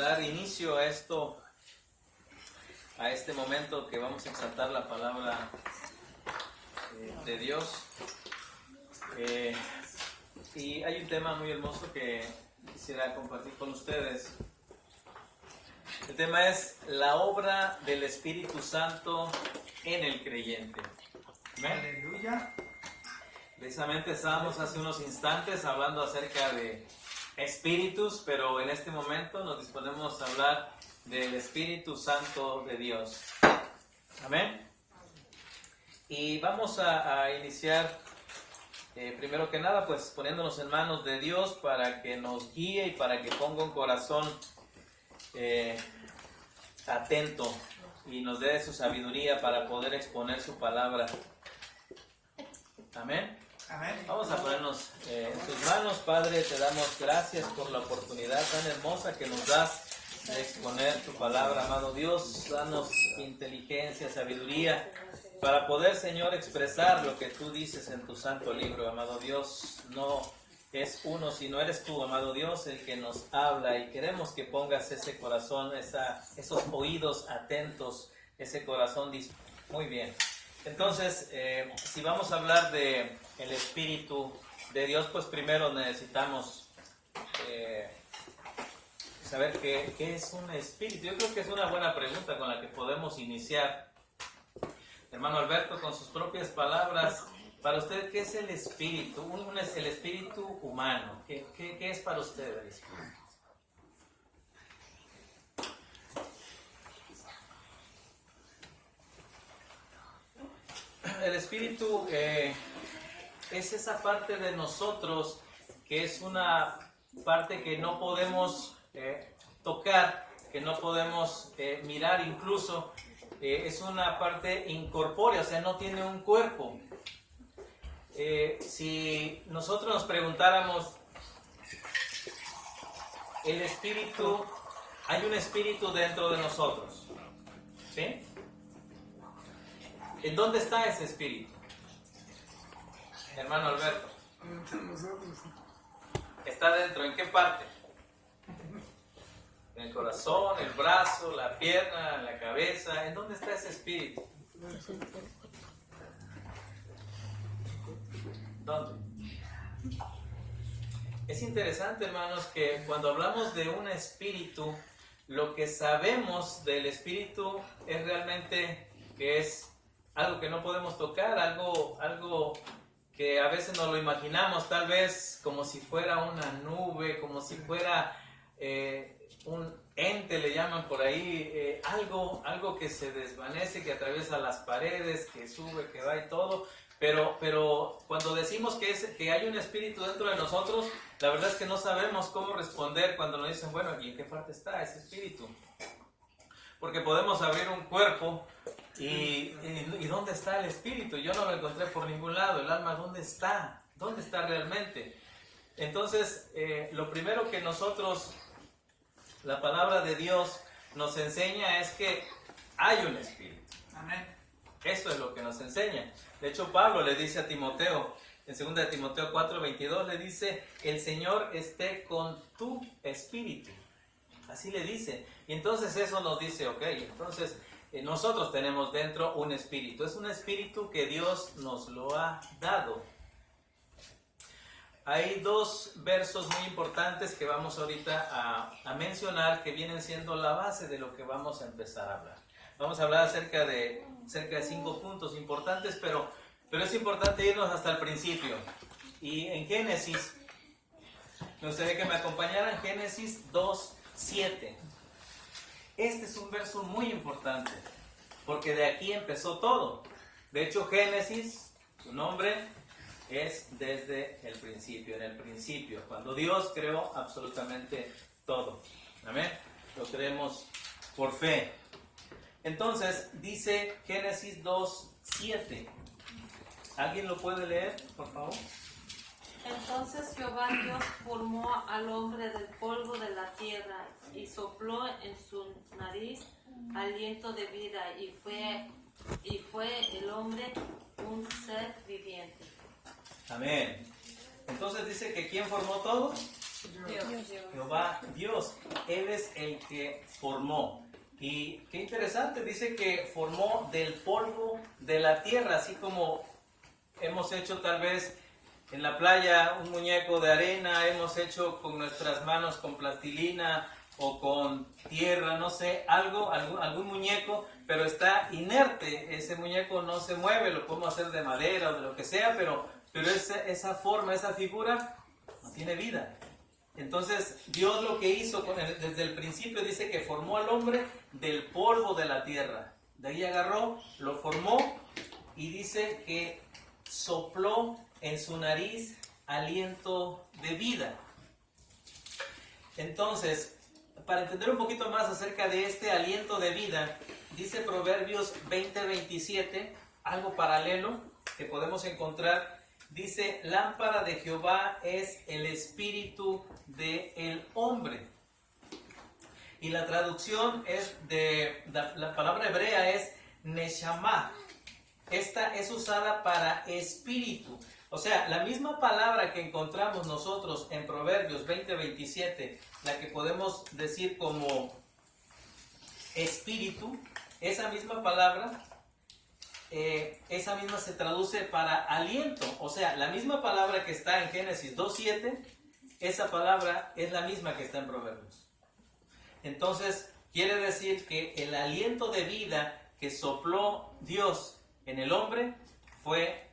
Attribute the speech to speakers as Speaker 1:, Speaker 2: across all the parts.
Speaker 1: dar inicio a este momento que vamos a exaltar la palabra de Dios. Y hay un tema muy hermoso que quisiera compartir con ustedes. El tema es la obra del Espíritu Santo en el creyente. ¿Amén?
Speaker 2: Aleluya.
Speaker 1: Precisamente estábamos hace unos instantes hablando acerca de espíritus, pero en este momento nos disponemos a hablar del Espíritu Santo de Dios. Amén. Y vamos a iniciar primero que nada pues poniéndonos en manos de Dios para que nos guíe y para que ponga un corazón atento y nos dé su sabiduría para poder exponer su palabra. Amén.
Speaker 2: Amén.
Speaker 1: Vamos a ponernos en tus manos. Padre, te damos gracias por la oportunidad tan hermosa que nos das de exponer tu palabra, amado Dios. Danos inteligencia, sabiduría, para poder, Señor, expresar lo que tú dices en tu santo libro, amado Dios. No es uno, sino eres tú, amado Dios, el que nos habla, y queremos que pongas ese corazón, esos oídos atentos, ese corazón dispuesto. Muy bien. Entonces, si vamos a hablar de el Espíritu de Dios, pues primero necesitamos saber qué es un espíritu. Yo creo que es una buena pregunta con la que podemos iniciar. Hermano Alberto, con sus propias palabras, para usted, ¿qué es el espíritu? Uno es el espíritu humano. ¿Qué es para usted el espíritu? El espíritu es esa parte de nosotros que es una parte que no podemos tocar, que no podemos mirar incluso. Es una parte incorpórea, o sea, no tiene un cuerpo. Si nosotros nos preguntáramos, el espíritu, hay un espíritu dentro de nosotros, ¿sí? ¿En dónde está ese espíritu? Hermano Alberto.
Speaker 2: Entre nosotros.
Speaker 1: ¿Está dentro? ¿En qué parte? ¿En el corazón, el brazo, la pierna, la cabeza? ¿En dónde está ese espíritu? ¿Dónde? Es interesante, hermanos, que cuando hablamos de un espíritu, lo que sabemos del espíritu es realmente que es algo que no podemos tocar, algo que a veces nos lo imaginamos tal vez como si fuera una nube, como si fuera un ente, le llaman por ahí, algo que se desvanece, que atraviesa las paredes, que sube, que va y todo. Pero cuando decimos que hay un espíritu dentro de nosotros, la verdad es que no sabemos cómo responder cuando nos dicen, bueno, ¿y en qué parte está ese espíritu? Porque podemos abrir un cuerpo y ¿dónde está el espíritu? Yo no lo encontré por ningún lado. El alma, ¿dónde está? ¿Dónde está realmente? Entonces, lo primero que nosotros, la palabra de Dios nos enseña es que hay un espíritu.
Speaker 2: Amén.
Speaker 1: Eso es lo que nos enseña. De hecho, Pablo le dice a Timoteo, en 2 Timoteo 4:22, le dice, el Señor esté con tu espíritu. Así le dice. Y entonces eso nos dice, ok, entonces nosotros tenemos dentro un espíritu. Es un espíritu que Dios nos lo ha dado. Hay dos versos muy importantes que vamos ahorita a mencionar que vienen siendo la base de lo que vamos a empezar a hablar. Vamos a hablar cerca de 5 puntos importantes, pero es importante irnos hasta el principio. Y en Génesis, me gustaría que me acompañaran Génesis 2:7. Este es un verso muy importante, porque de aquí empezó todo. De hecho, Génesis, su nombre es desde el principio, en el principio, cuando Dios creó absolutamente todo. Amén. Lo creemos por fe. Entonces, dice Génesis 2:7. ¿Alguien lo puede leer, por favor?
Speaker 3: Entonces Jehová Dios formó al hombre del polvo de la tierra y sopló en su nariz aliento de vida y fue el hombre un ser viviente.
Speaker 1: Amén. Entonces dice que ¿quién formó todo? Jehová Dios. Él es el que formó. Y qué interesante, dice que formó del polvo de la tierra, así como hemos hecho tal vez en la playa un muñeco de arena, hemos hecho con nuestras manos con plastilina o con tierra, no sé, algún muñeco, pero está inerte, ese muñeco no se mueve, lo podemos hacer de madera o de lo que sea, pero esa forma, esa figura no tiene vida. Entonces Dios lo que hizo desde el principio dice que formó al hombre del polvo de la tierra. De ahí agarró, lo formó y dice que sopló en su nariz aliento de vida. Entonces, para entender un poquito más acerca de este aliento de vida, dice Proverbios 20:27, algo paralelo que podemos encontrar. Dice, lámpara de Jehová es el espíritu del hombre. Y la traducción es la palabra hebrea es neshama. Esta es usada para espíritu. O sea, la misma palabra que encontramos nosotros en Proverbios 20:27, la que podemos decir como espíritu, esa misma palabra, esa misma se traduce para aliento. O sea, la misma palabra que está en Génesis 2:7, esa palabra es la misma que está en Proverbios. Entonces, quiere decir que el aliento de vida que sopló Dios en el hombre fue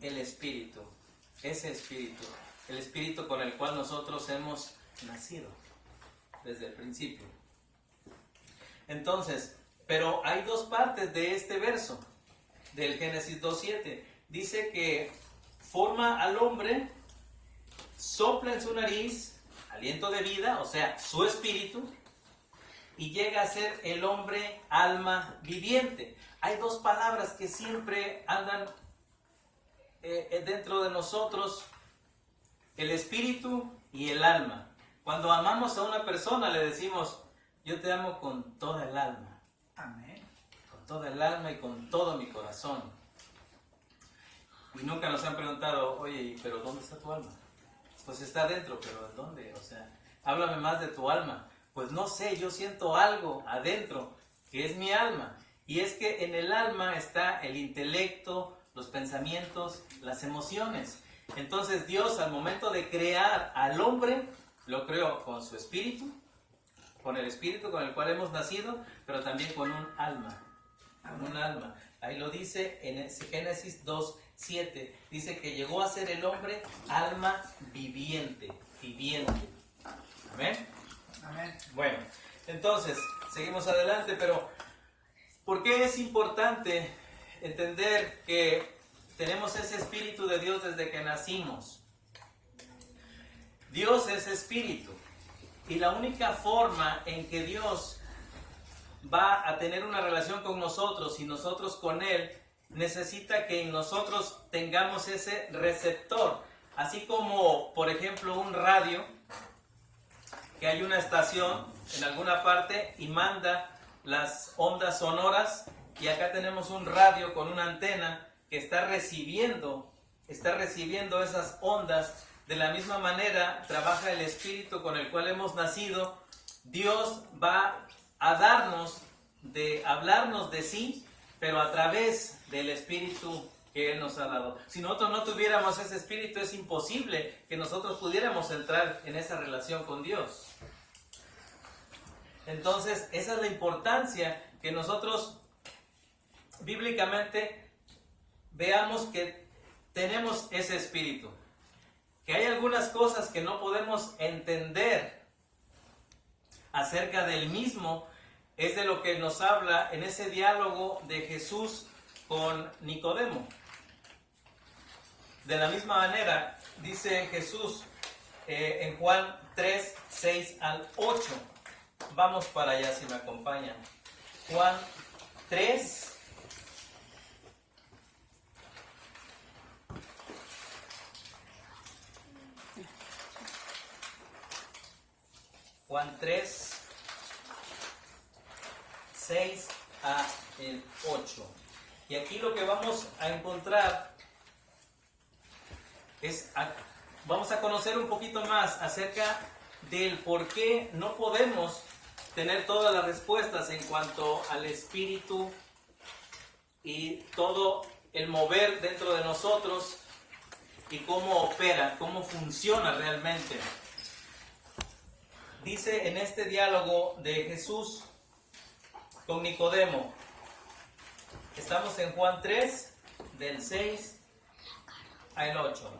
Speaker 1: el espíritu, ese espíritu, el espíritu con el cual nosotros hemos nacido desde el principio. Entonces, pero hay dos partes de este verso del Génesis 2:7. Dice que forma al hombre, sopla en su nariz aliento de vida, o sea, su espíritu, y llega a ser el hombre alma viviente. Hay dos palabras que siempre andan dentro de nosotros, el espíritu y el alma. Cuando amamos a una persona le decimos, yo te amo con toda el alma.
Speaker 2: Amén.
Speaker 1: Con toda el alma y con todo mi corazón. Y nunca nos han preguntado, oye, pero ¿dónde está tu alma? Pues está dentro, pero ¿dónde? O sea, háblame más de tu alma. Pues no sé, yo siento algo adentro, que es mi alma. Y es que en el alma está el intelecto, los pensamientos, las emociones. Entonces Dios, al momento de crear al hombre, lo creó con su espíritu, con el espíritu con el cual hemos nacido, pero también con un alma. Con un alma. Ahí lo dice en Génesis 2:7. Dice que llegó a ser el hombre alma viviente. Viviente. ¿Amén?
Speaker 2: Amén.
Speaker 1: Bueno, entonces, seguimos adelante, pero ¿por qué es importante entender que tenemos ese espíritu de Dios desde que nacimos? Dios es espíritu y la única forma en que Dios va a tener una relación con nosotros y nosotros con Él, necesita que en nosotros tengamos ese receptor, así como, por ejemplo, un radio, que hay una estación en alguna parte y manda las ondas sonoras, y acá tenemos un radio con una antena que está recibiendo esas ondas. De la misma manera trabaja el espíritu con el cual hemos nacido. Dios va a hablarnos de sí, pero a través del espíritu que Él nos ha dado. Si nosotros no tuviéramos ese espíritu, es imposible que nosotros pudiéramos entrar en esa relación con Dios. Entonces, esa es la importancia que nosotros bíblicamente veamos que tenemos ese espíritu. Que hay algunas cosas que no podemos entender acerca del mismo, es de lo que nos habla en ese diálogo de Jesús con Nicodemo. De la misma manera, dice Jesús en Juan 3:6-8. Vamos para allá si me acompañan. Juan 3. Juan 3, 6-8. Y aquí lo que vamos a encontrar es vamos a conocer un poquito más acerca del por qué no podemos tener todas las respuestas en cuanto al espíritu y todo el mover dentro de nosotros y cómo opera, cómo funciona realmente. Dice en este diálogo de Jesús con Nicodemo, estamos en Juan 3, del 6 al 8.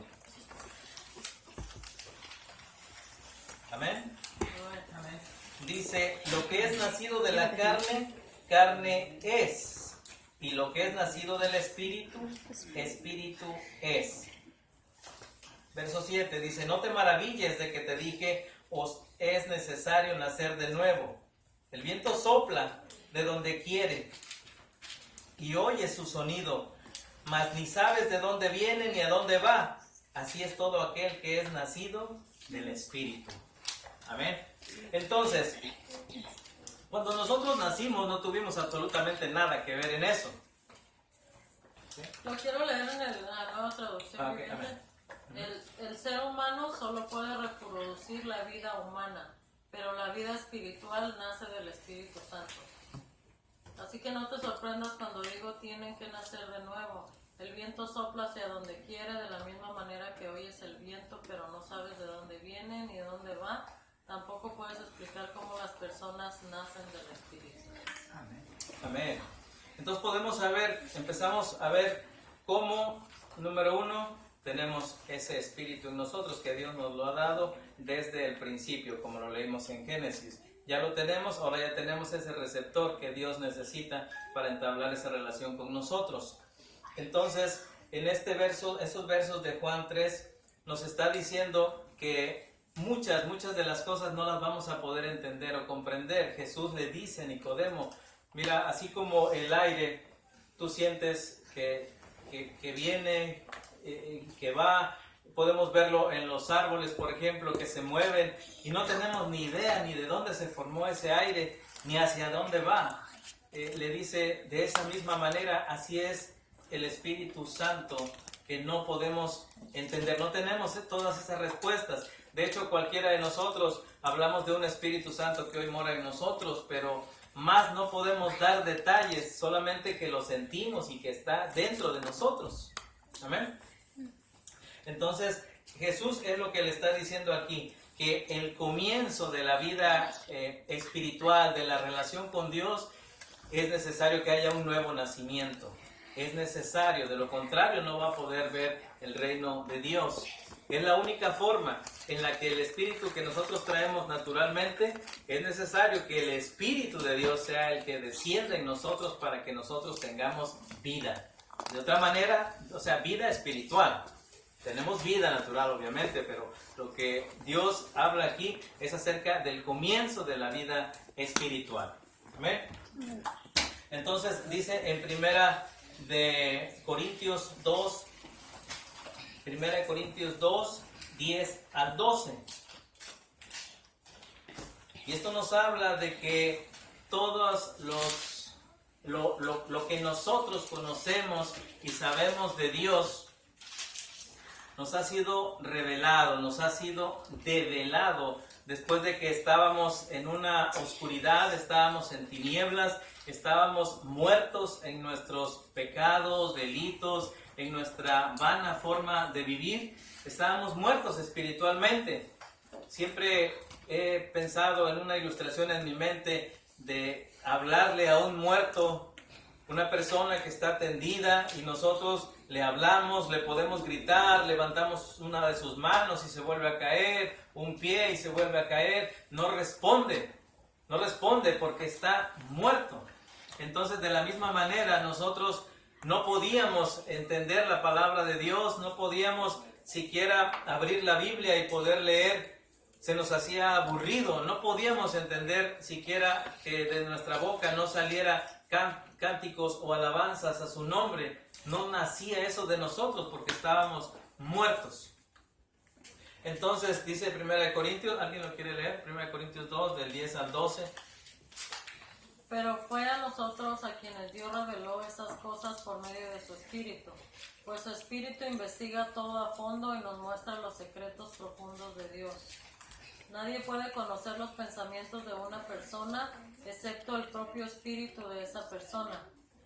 Speaker 1: Amén.
Speaker 2: Amén.
Speaker 1: Dice, lo que es nacido de la carne, carne es. Y lo que es nacido del espíritu, espíritu es. Verso 7 dice, no te maravilles de que te dije, os es necesario nacer de nuevo. El viento sopla de donde quiere y oyes su sonido, mas ni sabes de dónde viene ni a dónde va. Así es todo aquel que es nacido del espíritu. Amén. Entonces, cuando nosotros nacimos no tuvimos absolutamente nada que ver en eso. ¿Sí?
Speaker 3: Lo quiero leer en la nueva traducción.
Speaker 1: Okay, amén.
Speaker 3: El ser humano solo puede reproducir la vida humana, pero la vida espiritual nace del Espíritu Santo. Así que no te sorprendas cuando digo tienen que nacer de nuevo. El viento sopla hacia donde quiere, de la misma manera que oyes el viento, pero no sabes de dónde viene ni de dónde va. Tampoco puedes explicar cómo las personas nacen del Espíritu.
Speaker 2: Amén.
Speaker 1: Amén. Entonces podemos empezamos a ver cómo, número uno, tenemos ese espíritu en nosotros que Dios nos lo ha dado desde el principio, como lo leímos en Génesis. Ya lo tenemos, ahora ya tenemos ese receptor que Dios necesita para entablar esa relación con nosotros. Entonces, en este verso, esos versos de Juan 3, nos está diciendo que muchas de las cosas no las vamos a poder entender o comprender. Jesús le dice a Nicodemo, mira, así como el aire, tú sientes que viene, que va, podemos verlo en los árboles, por ejemplo, que se mueven y no tenemos ni idea ni de dónde se formó ese aire, ni hacia dónde va. Le dice, de esa misma manera, así es el Espíritu Santo, que no podemos entender, no tenemos todas esas respuestas. De hecho, cualquiera de nosotros hablamos de un Espíritu Santo que hoy mora en nosotros, pero más no podemos dar detalles, solamente que lo sentimos y que está dentro de nosotros. Amén. Entonces, Jesús es lo que le está diciendo aquí, que el comienzo de la vida espiritual, de la relación con Dios, es necesario que haya un nuevo nacimiento. Es necesario, de lo contrario no va a poder ver el reino de Dios. Es la única forma en la que el espíritu que nosotros traemos naturalmente, es necesario que el Espíritu de Dios sea el que descienda en nosotros para que nosotros tengamos vida. De otra manera, o sea, vida espiritual. Tenemos vida natural, obviamente, pero lo que Dios habla aquí es acerca del comienzo de la vida espiritual. ¿Amén? Entonces dice en Primera de Corintios 2, 10 al 12. Y esto nos habla de que todos lo que nosotros conocemos y sabemos de Dios nos ha sido revelado, nos ha sido develado después de que estábamos en una oscuridad, estábamos en tinieblas, estábamos muertos en nuestros pecados, delitos, en nuestra vana forma de vivir, estábamos muertos espiritualmente. Siempre he pensado en una ilustración en mi mente de hablarle a un muerto, una persona que está tendida y nosotros le hablamos, le podemos gritar, levantamos una de sus manos y se vuelve a caer, un pie y se vuelve a caer, no responde porque está muerto. Entonces, de la misma manera, nosotros no podíamos entender la palabra de Dios, no podíamos siquiera abrir la Biblia y poder leer, se nos hacía aburrido, no podíamos entender siquiera que de nuestra boca no saliera cánticos o alabanzas a su nombre. No nacía eso de nosotros porque estábamos muertos. Entonces dice 1 Corintios, ¿alguien lo quiere leer? 1 Corintios 2 del 10 al 12.
Speaker 4: Pero fue a nosotros a quienes Dios reveló esas cosas por medio de su Espíritu, pues su Espíritu investiga todo a fondo y nos muestra los secretos profundos de Dios. Nadie puede conocer los pensamientos de una persona excepto el propio Espíritu de esa persona,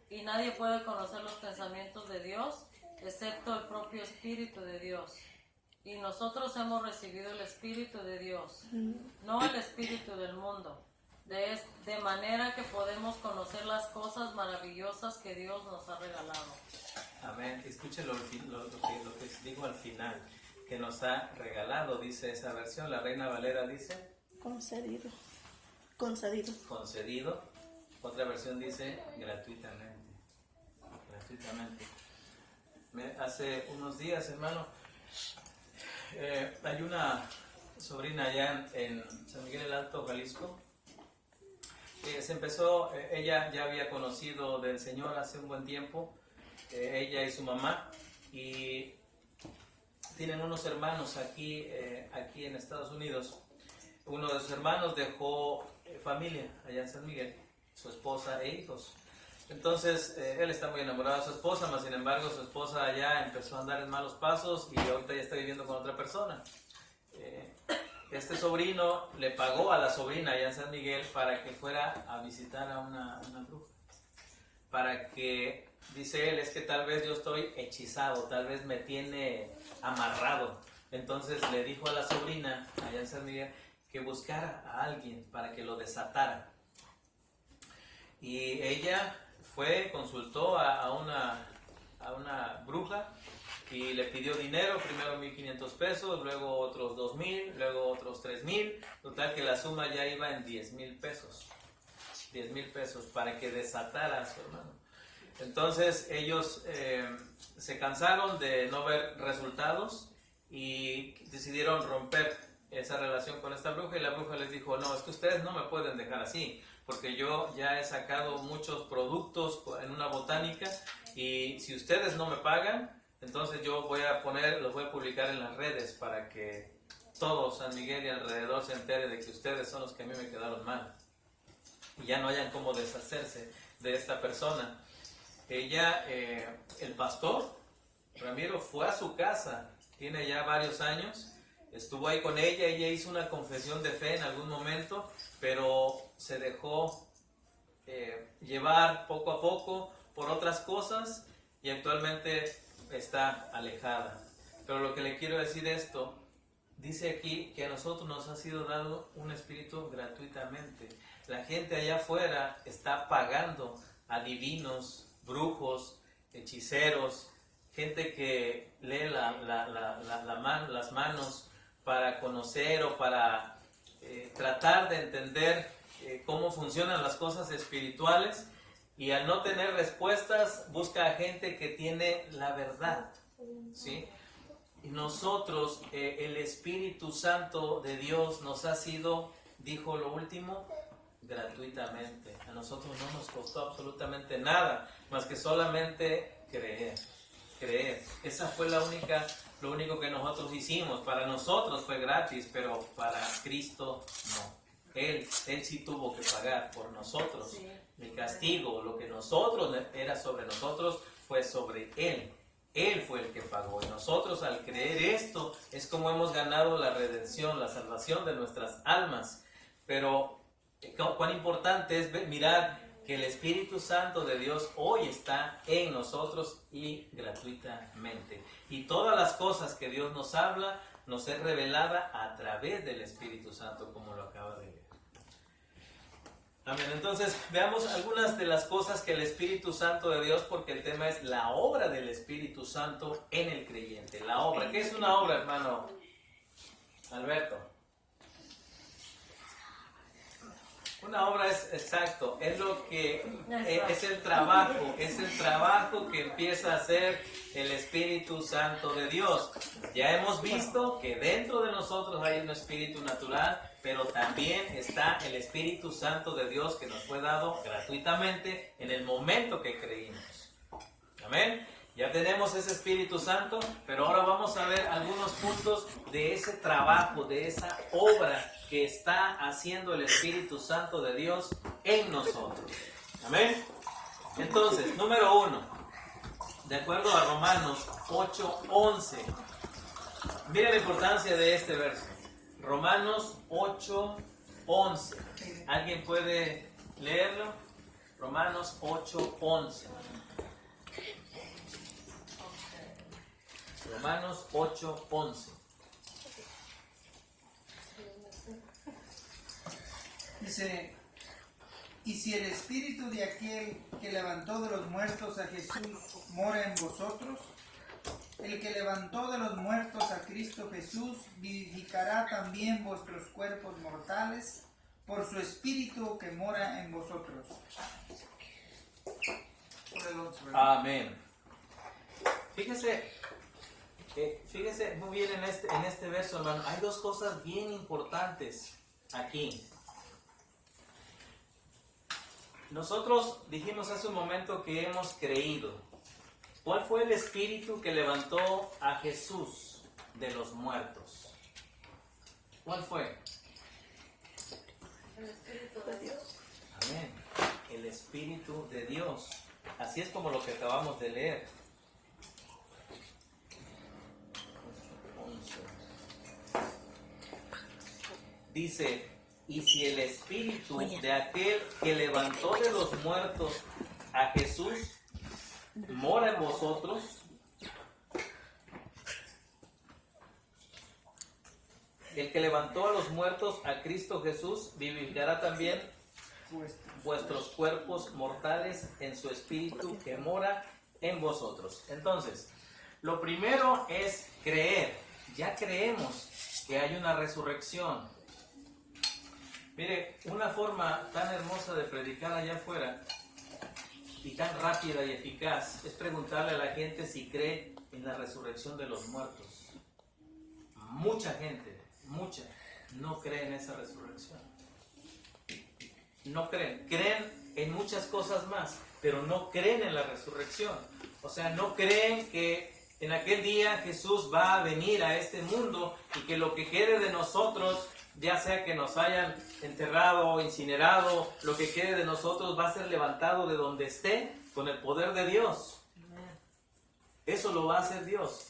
Speaker 4: y nadie puede conocer los pensamientos de Dios excepto el propio Espíritu de Dios. Y nosotros hemos recibido el Espíritu de Dios, no el Espíritu del mundo. De manera que podemos conocer las cosas maravillosas que Dios nos ha regalado.
Speaker 1: Amén. Escuchen lo que digo al final, que nos ha regalado, dice esa versión. La Reina Valera dice
Speaker 5: Concedido.
Speaker 1: concedido. Otra versión dice gratuitamente. Gratuitamente. Hace unos días, hermano, hay una sobrina allá en San Miguel el Alto, Jalisco. Ella ya había conocido del Señor hace un buen tiempo, ella y su mamá, y tienen unos hermanos aquí en Estados Unidos. Uno de sus hermanos dejó familia allá en San Miguel, su esposa e hijos. Entonces él está muy enamorado de su esposa, mas sin embargo su esposa allá empezó a andar en malos pasos y ahorita ya está viviendo con otra persona. Este sobrino le pagó a la sobrina allá en San Miguel para que fuera a visitar a una bruja. Para que, dice él, es que tal vez yo estoy hechizado, tal vez me tiene amarrado. Entonces le dijo a la sobrina allá en San Miguel que buscara a alguien para que lo desatara. Y ella consultó a una bruja y le pidió dinero, primero 1,500 pesos, luego otros 2,000, luego otros 3,000, total que la suma ya iba en 10,000 pesos. 10,000 pesos para que desatara a su hermano. Entonces ellos se cansaron de no ver resultados y decidieron romper esa relación con esta bruja, y la bruja les dijo: no, es que ustedes no me pueden dejar así, porque yo ya he sacado muchos productos en una botánica y si ustedes no me pagan, entonces yo los voy a publicar en las redes para que todo San Miguel y alrededor se entere de que ustedes son los que a mí me quedaron mal y ya no hayan cómo deshacerse de esta persona. Ella, el pastor Ramiro, fue a su casa, tiene ya varios años, estuvo ahí con ella hizo una confesión de fe en algún momento, pero se dejó llevar poco a poco por otras cosas y actualmente está alejada. Pero lo que le quiero decir esto, dice aquí que a nosotros nos ha sido dado un espíritu gratuitamente. La gente allá afuera está pagando a adivinos, brujos, hechiceros, gente que lee las manos para conocer o para tratar de entender cómo funcionan las cosas espirituales, y al no tener respuestas busca a gente que tiene la verdad, ¿sí? Y nosotros, el Espíritu Santo de Dios nos ha sido, dijo lo último, gratuitamente. A nosotros no nos costó absolutamente nada, más que solamente creer. Esa fue lo único que nosotros hicimos. Para nosotros fue gratis, pero para Cristo no. Él sí tuvo que pagar por nosotros.
Speaker 4: Sí.
Speaker 1: El castigo, lo que nosotros era sobre nosotros, fue sobre Él. Él fue el que pagó. Y nosotros, al creer esto, es como hemos ganado la redención, la salvación de nuestras almas. Pero cuán importante es mirar que el Espíritu Santo de Dios hoy está en nosotros y gratuitamente. Y todas las cosas que Dios nos habla, nos es revelada a través del Espíritu Santo, como lo acaba de leer. Amén. Entonces, veamos algunas de las cosas que el Espíritu Santo de Dios, porque el tema es la obra del Espíritu Santo en el creyente. La obra. ¿Qué es una obra, hermano Alberto? Una obra es exacto, es lo que es el trabajo que empieza a hacer el Espíritu Santo de Dios. Ya hemos visto que dentro de nosotros hay un espíritu natural, pero también está el Espíritu Santo de Dios que nos fue dado gratuitamente en el momento que creímos. Amén. Ya tenemos ese Espíritu Santo, pero ahora vamos a ver algunos puntos de ese trabajo, de esa obra que está haciendo el Espíritu Santo de Dios en nosotros. Amén. Entonces, número 1, de acuerdo a Romanos 8:11. Mira la importancia de este verso. Romanos 8:11. ¿Alguien puede leerlo? Romanos 8:11. Romanos 8:11.
Speaker 2: Dice, y si el espíritu de aquel que levantó de los muertos a Jesús mora en vosotros, el que levantó de los muertos a Cristo Jesús vivificará también vuestros cuerpos mortales por su espíritu que mora en vosotros. Por el 11, ¿verdad?
Speaker 1: Amén. Fíjese muy bien en este verso, hermano. Hay dos cosas bien importantes aquí. Nosotros dijimos hace un momento que hemos creído. ¿Cuál fue el espíritu que levantó a Jesús de los muertos? ¿Cuál fue?
Speaker 3: El Espíritu de Dios.
Speaker 1: Amén. El Espíritu de Dios. Así es como lo que acabamos de leer. 11. Dice, y si el Espíritu de aquel que levantó de los muertos a Jesús mora en vosotros, el que levantó a los muertos a Cristo Jesús vivificará también vuestros cuerpos mortales en su espíritu que mora en vosotros. Entonces, lo primero es creer. Ya creemos que hay una resurrección. Mire, una forma tan hermosa de predicar allá afuera y tan rápida y eficaz es preguntarle a la gente si cree en la resurrección de los muertos. Mucha gente, no cree en esa resurrección. No creen. Creen en muchas cosas más, pero no creen en la resurrección. O sea, no creen que en aquel día Jesús va a venir a este mundo y que lo que quede de nosotros, ya sea que nos hayan enterrado o incinerado, lo que quede de nosotros va a ser levantado de donde esté con el poder de Dios. Eso lo va a hacer Dios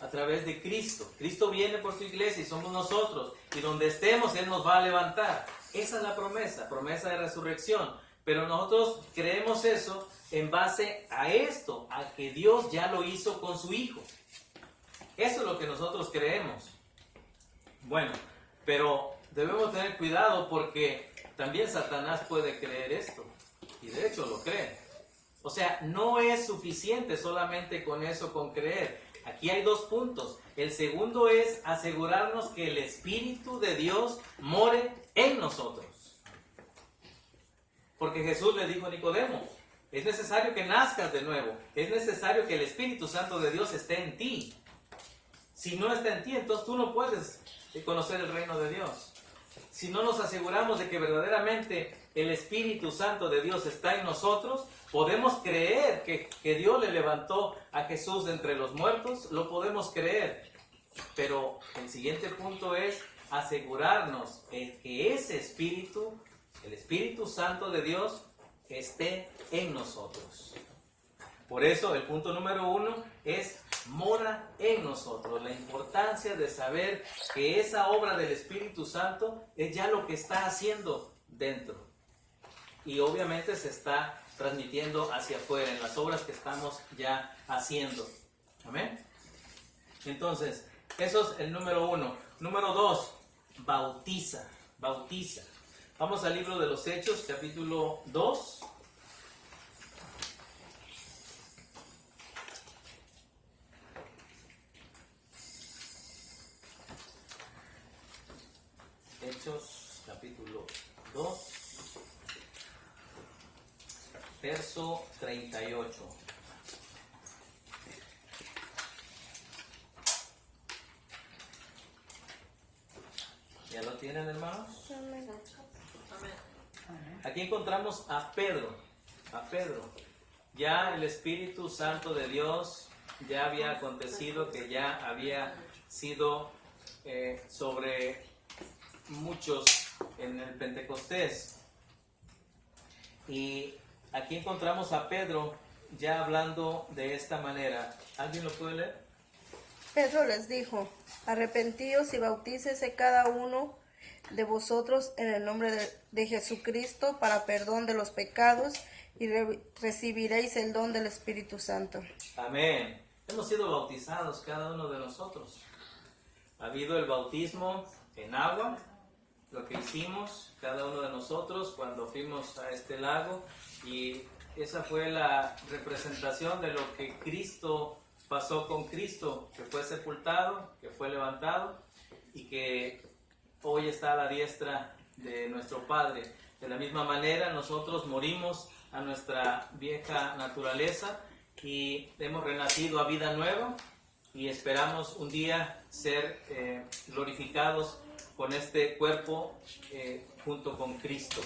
Speaker 1: a través de Cristo. Cristo viene por su iglesia y somos nosotros. Y donde estemos, Él nos va a levantar. Esa es la promesa de resurrección. Pero nosotros creemos eso en base a esto, a que Dios ya lo hizo con su Hijo. Eso es lo que nosotros creemos. Bueno, pero debemos tener cuidado porque también Satanás puede creer esto. Y de hecho lo cree. O sea, no es suficiente solamente con eso, con creer. Aquí hay dos puntos. El segundo es asegurarnos que el Espíritu de Dios more en nosotros. Porque Jesús le dijo a Nicodemo, es necesario que nazcas de nuevo. Es necesario que el Espíritu Santo de Dios esté en ti. Si no está en ti, entonces tú no puedes conocer el reino de Dios. Si no nos aseguramos de que verdaderamente el Espíritu Santo de Dios está en nosotros, podemos creer que Dios le levantó a Jesús de entre los muertos, lo podemos creer. Pero el siguiente punto es asegurarnos de que ese Espíritu, el Espíritu Santo de Dios, esté en nosotros. Por eso el punto número 1 es mora en nosotros. La importancia de saber que esa obra del Espíritu Santo es ya lo que está haciendo dentro. Y obviamente se está transmitiendo hacia afuera en las obras que estamos ya haciendo. Amén. Entonces, eso es el número 1. Número 2, bautiza. Vamos al libro de los Hechos, capítulo 2. Hechos, capítulo 2, verso 38. ¿Ya lo tienen, hermanos?
Speaker 4: Amén.
Speaker 1: Aquí encontramos a Pedro. Ya el Espíritu Santo de Dios ya había acontecido, que ya había sido sobre muchos en el Pentecostés. Y aquí encontramos a Pedro ya hablando de esta manera. ¿Alguien lo puede leer?
Speaker 5: Pedro les dijo: arrepentíos y bautícese cada uno de vosotros en el nombre de Jesucristo para perdón de los pecados, y recibiréis el don del Espíritu Santo.
Speaker 1: Amén. Hemos sido bautizados cada uno de nosotros. Ha habido el bautismo en agua, lo que hicimos cada uno de nosotros cuando fuimos a este lago, y esa fue la representación de lo que Cristo pasó con Cristo, que fue sepultado, que fue levantado y que hoy está a la diestra de nuestro Padre. De la misma manera nosotros morimos a nuestra vieja naturaleza y hemos renacido a vida nueva, y esperamos un día ser glorificados con este cuerpo junto con Cristo.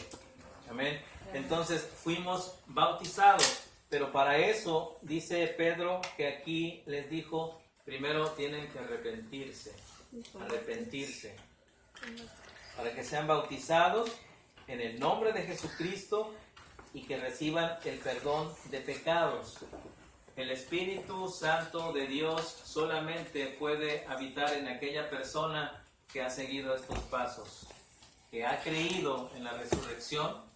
Speaker 1: Amén. Entonces fuimos bautizados, pero para eso dice Pedro que aquí les dijo, primero tienen que arrepentirse, para que sean bautizados en el nombre de Jesucristo y que reciban el perdón de pecados. El Espíritu Santo de Dios solamente puede habitar en aquella persona que ha seguido estos pasos, que ha creído en la resurrección,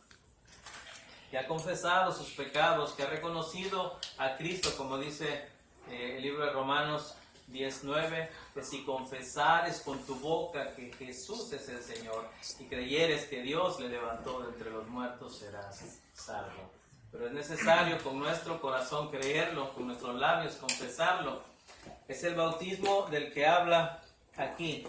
Speaker 1: que ha confesado sus pecados, que ha reconocido a Cristo, como dice el libro de Romanos 19, que si confesares con tu boca que Jesús es el Señor y creyeres que Dios le levantó de entre los muertos, serás salvo. Pero es necesario con nuestro corazón creerlo, con nuestros labios confesarlo. Es el bautismo del que habla aquí.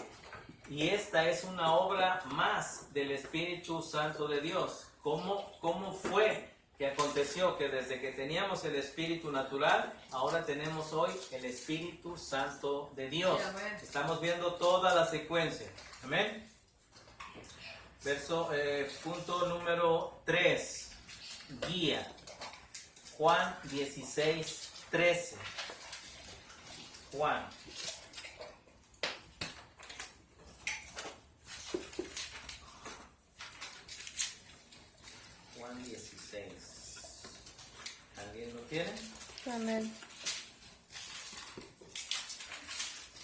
Speaker 1: Y esta es una obra más del Espíritu Santo de Dios. ¿Cómo fue que aconteció que desde que teníamos el Espíritu natural, ahora tenemos hoy el Espíritu Santo de Dios? Sí, estamos viendo toda la secuencia. Amén. Punto número 3. Guía. Juan 16, 13. Juan 16. ¿Alguien lo tiene?
Speaker 5: Amén.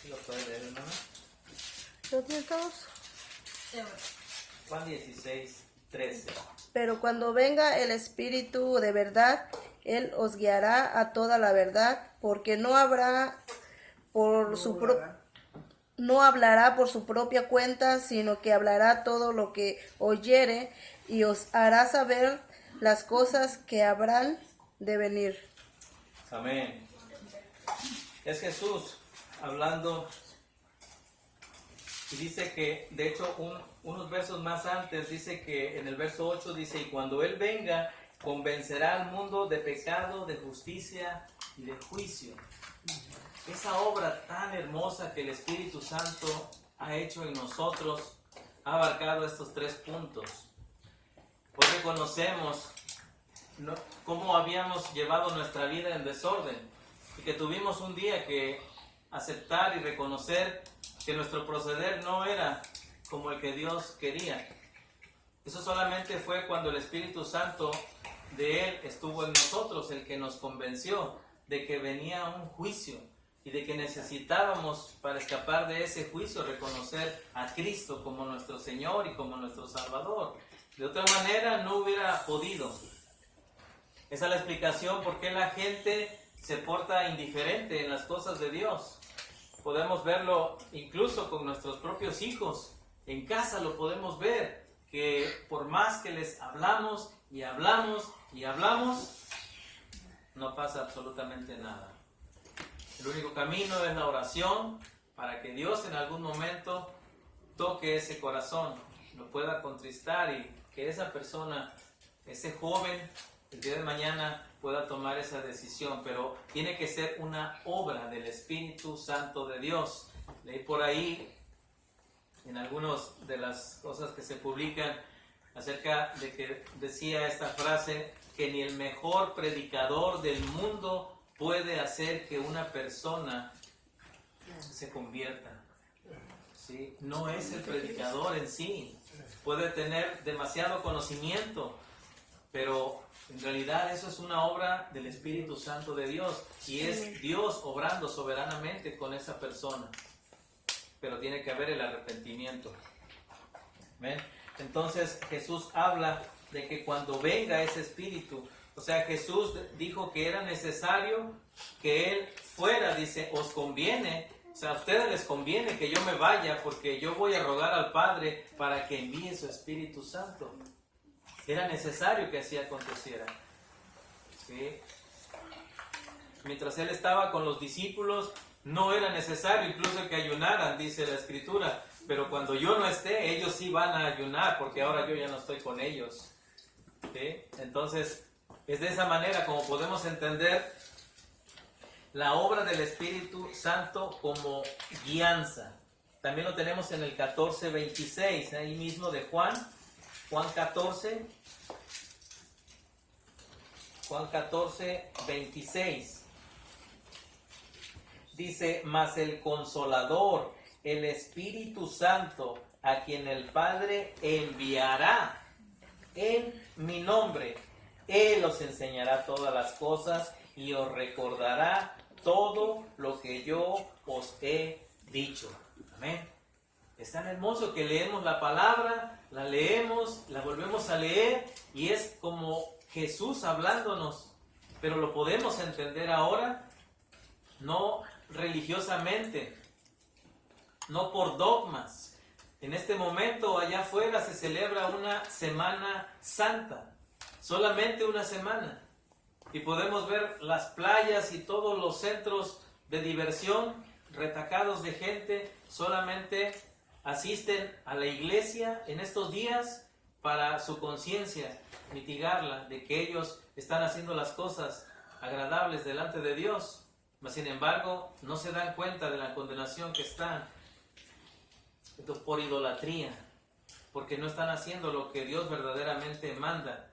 Speaker 1: ¿Lo puede leer, hermano?
Speaker 5: ¿Lo tienen todos?
Speaker 1: Juan 16, 13.
Speaker 5: Pero cuando venga el Espíritu de verdad, Él os guiará a toda la verdad, porque no hablará por su propia cuenta, sino que hablará todo lo que oyere, y os hará saber las cosas que habrán de venir.
Speaker 1: Amén. Es Jesús hablando, y dice que, de hecho, unos versos más antes, dice que en el verso 8 dice, y cuando Él venga, convencerá al mundo de pecado, de justicia y de juicio. Esa obra tan hermosa que el Espíritu Santo ha hecho en nosotros ha abarcado estos 3 puntos. Hoy reconocemos cómo habíamos llevado nuestra vida en desorden y que tuvimos un día que aceptar y reconocer que nuestro proceder no era como el que Dios quería. Eso solamente fue cuando el Espíritu Santo de Él estuvo en nosotros, el que nos convenció de que venía un juicio y de que necesitábamos, para escapar de ese juicio, reconocer a Cristo como nuestro Señor y como nuestro Salvador. De otra manera no hubiera podido. Esa es la explicación por qué la gente se porta indiferente en las cosas de Dios. Podemos verlo incluso con nuestros propios hijos. En casa lo podemos ver, que por más que les hablamos y hablamos y hablamos, no pasa absolutamente nada. El único camino es la oración para que Dios en algún momento toque ese corazón, lo pueda contristar y que esa persona, ese joven, el día de mañana pueda tomar esa decisión, pero tiene que ser una obra del Espíritu Santo de Dios. Leí por ahí en algunas de las cosas que se publican acerca de que decía esta frase, que ni el mejor predicador del mundo puede hacer que una persona se convierta. ¿sí? No es el predicador en sí. Puede tener demasiado conocimiento, pero en realidad eso es una obra del Espíritu Santo de Dios y es Dios obrando soberanamente con esa persona. Pero tiene que haber el arrepentimiento. ¿Ven? Entonces Jesús habla de que cuando venga ese Espíritu, o sea, Jesús dijo que era necesario que Él fuera, dice, os conviene, o sea, a ustedes les conviene que yo me vaya porque yo voy a rogar al Padre para que envíe su Espíritu Santo. Era necesario que así aconteciera. ¿Sí? Mientras Él estaba con los discípulos, no era necesario incluso que ayunaran, dice la Escritura. Pero cuando yo no esté, ellos sí van a ayunar, porque ahora yo ya no estoy con ellos. ¿Sí? Entonces, es de esa manera como podemos entender la obra del Espíritu Santo como guianza. También lo tenemos en el 14:26, ahí mismo de Juan 14. Juan 14:26. Dice, mas el Consolador, el Espíritu Santo, a quien el Padre enviará en mi nombre, Él os enseñará todas las cosas y os recordará todo lo que yo os he dicho. Amén. Es tan hermoso que leemos la palabra, la leemos, la volvemos a leer y es como Jesús hablándonos. Pero lo podemos entender ahora, no religiosamente, no por dogmas. En este momento allá afuera se celebra una Semana Santa, solamente una semana. Y podemos ver las playas y todos los centros de diversión retacados de gente, solamente asisten a la iglesia en estos días para su conciencia, mitigarla de que ellos están haciendo las cosas agradables delante de Dios. Mas sin embargo, no se dan cuenta de la condenación que están por idolatría, porque no están haciendo lo que Dios verdaderamente manda.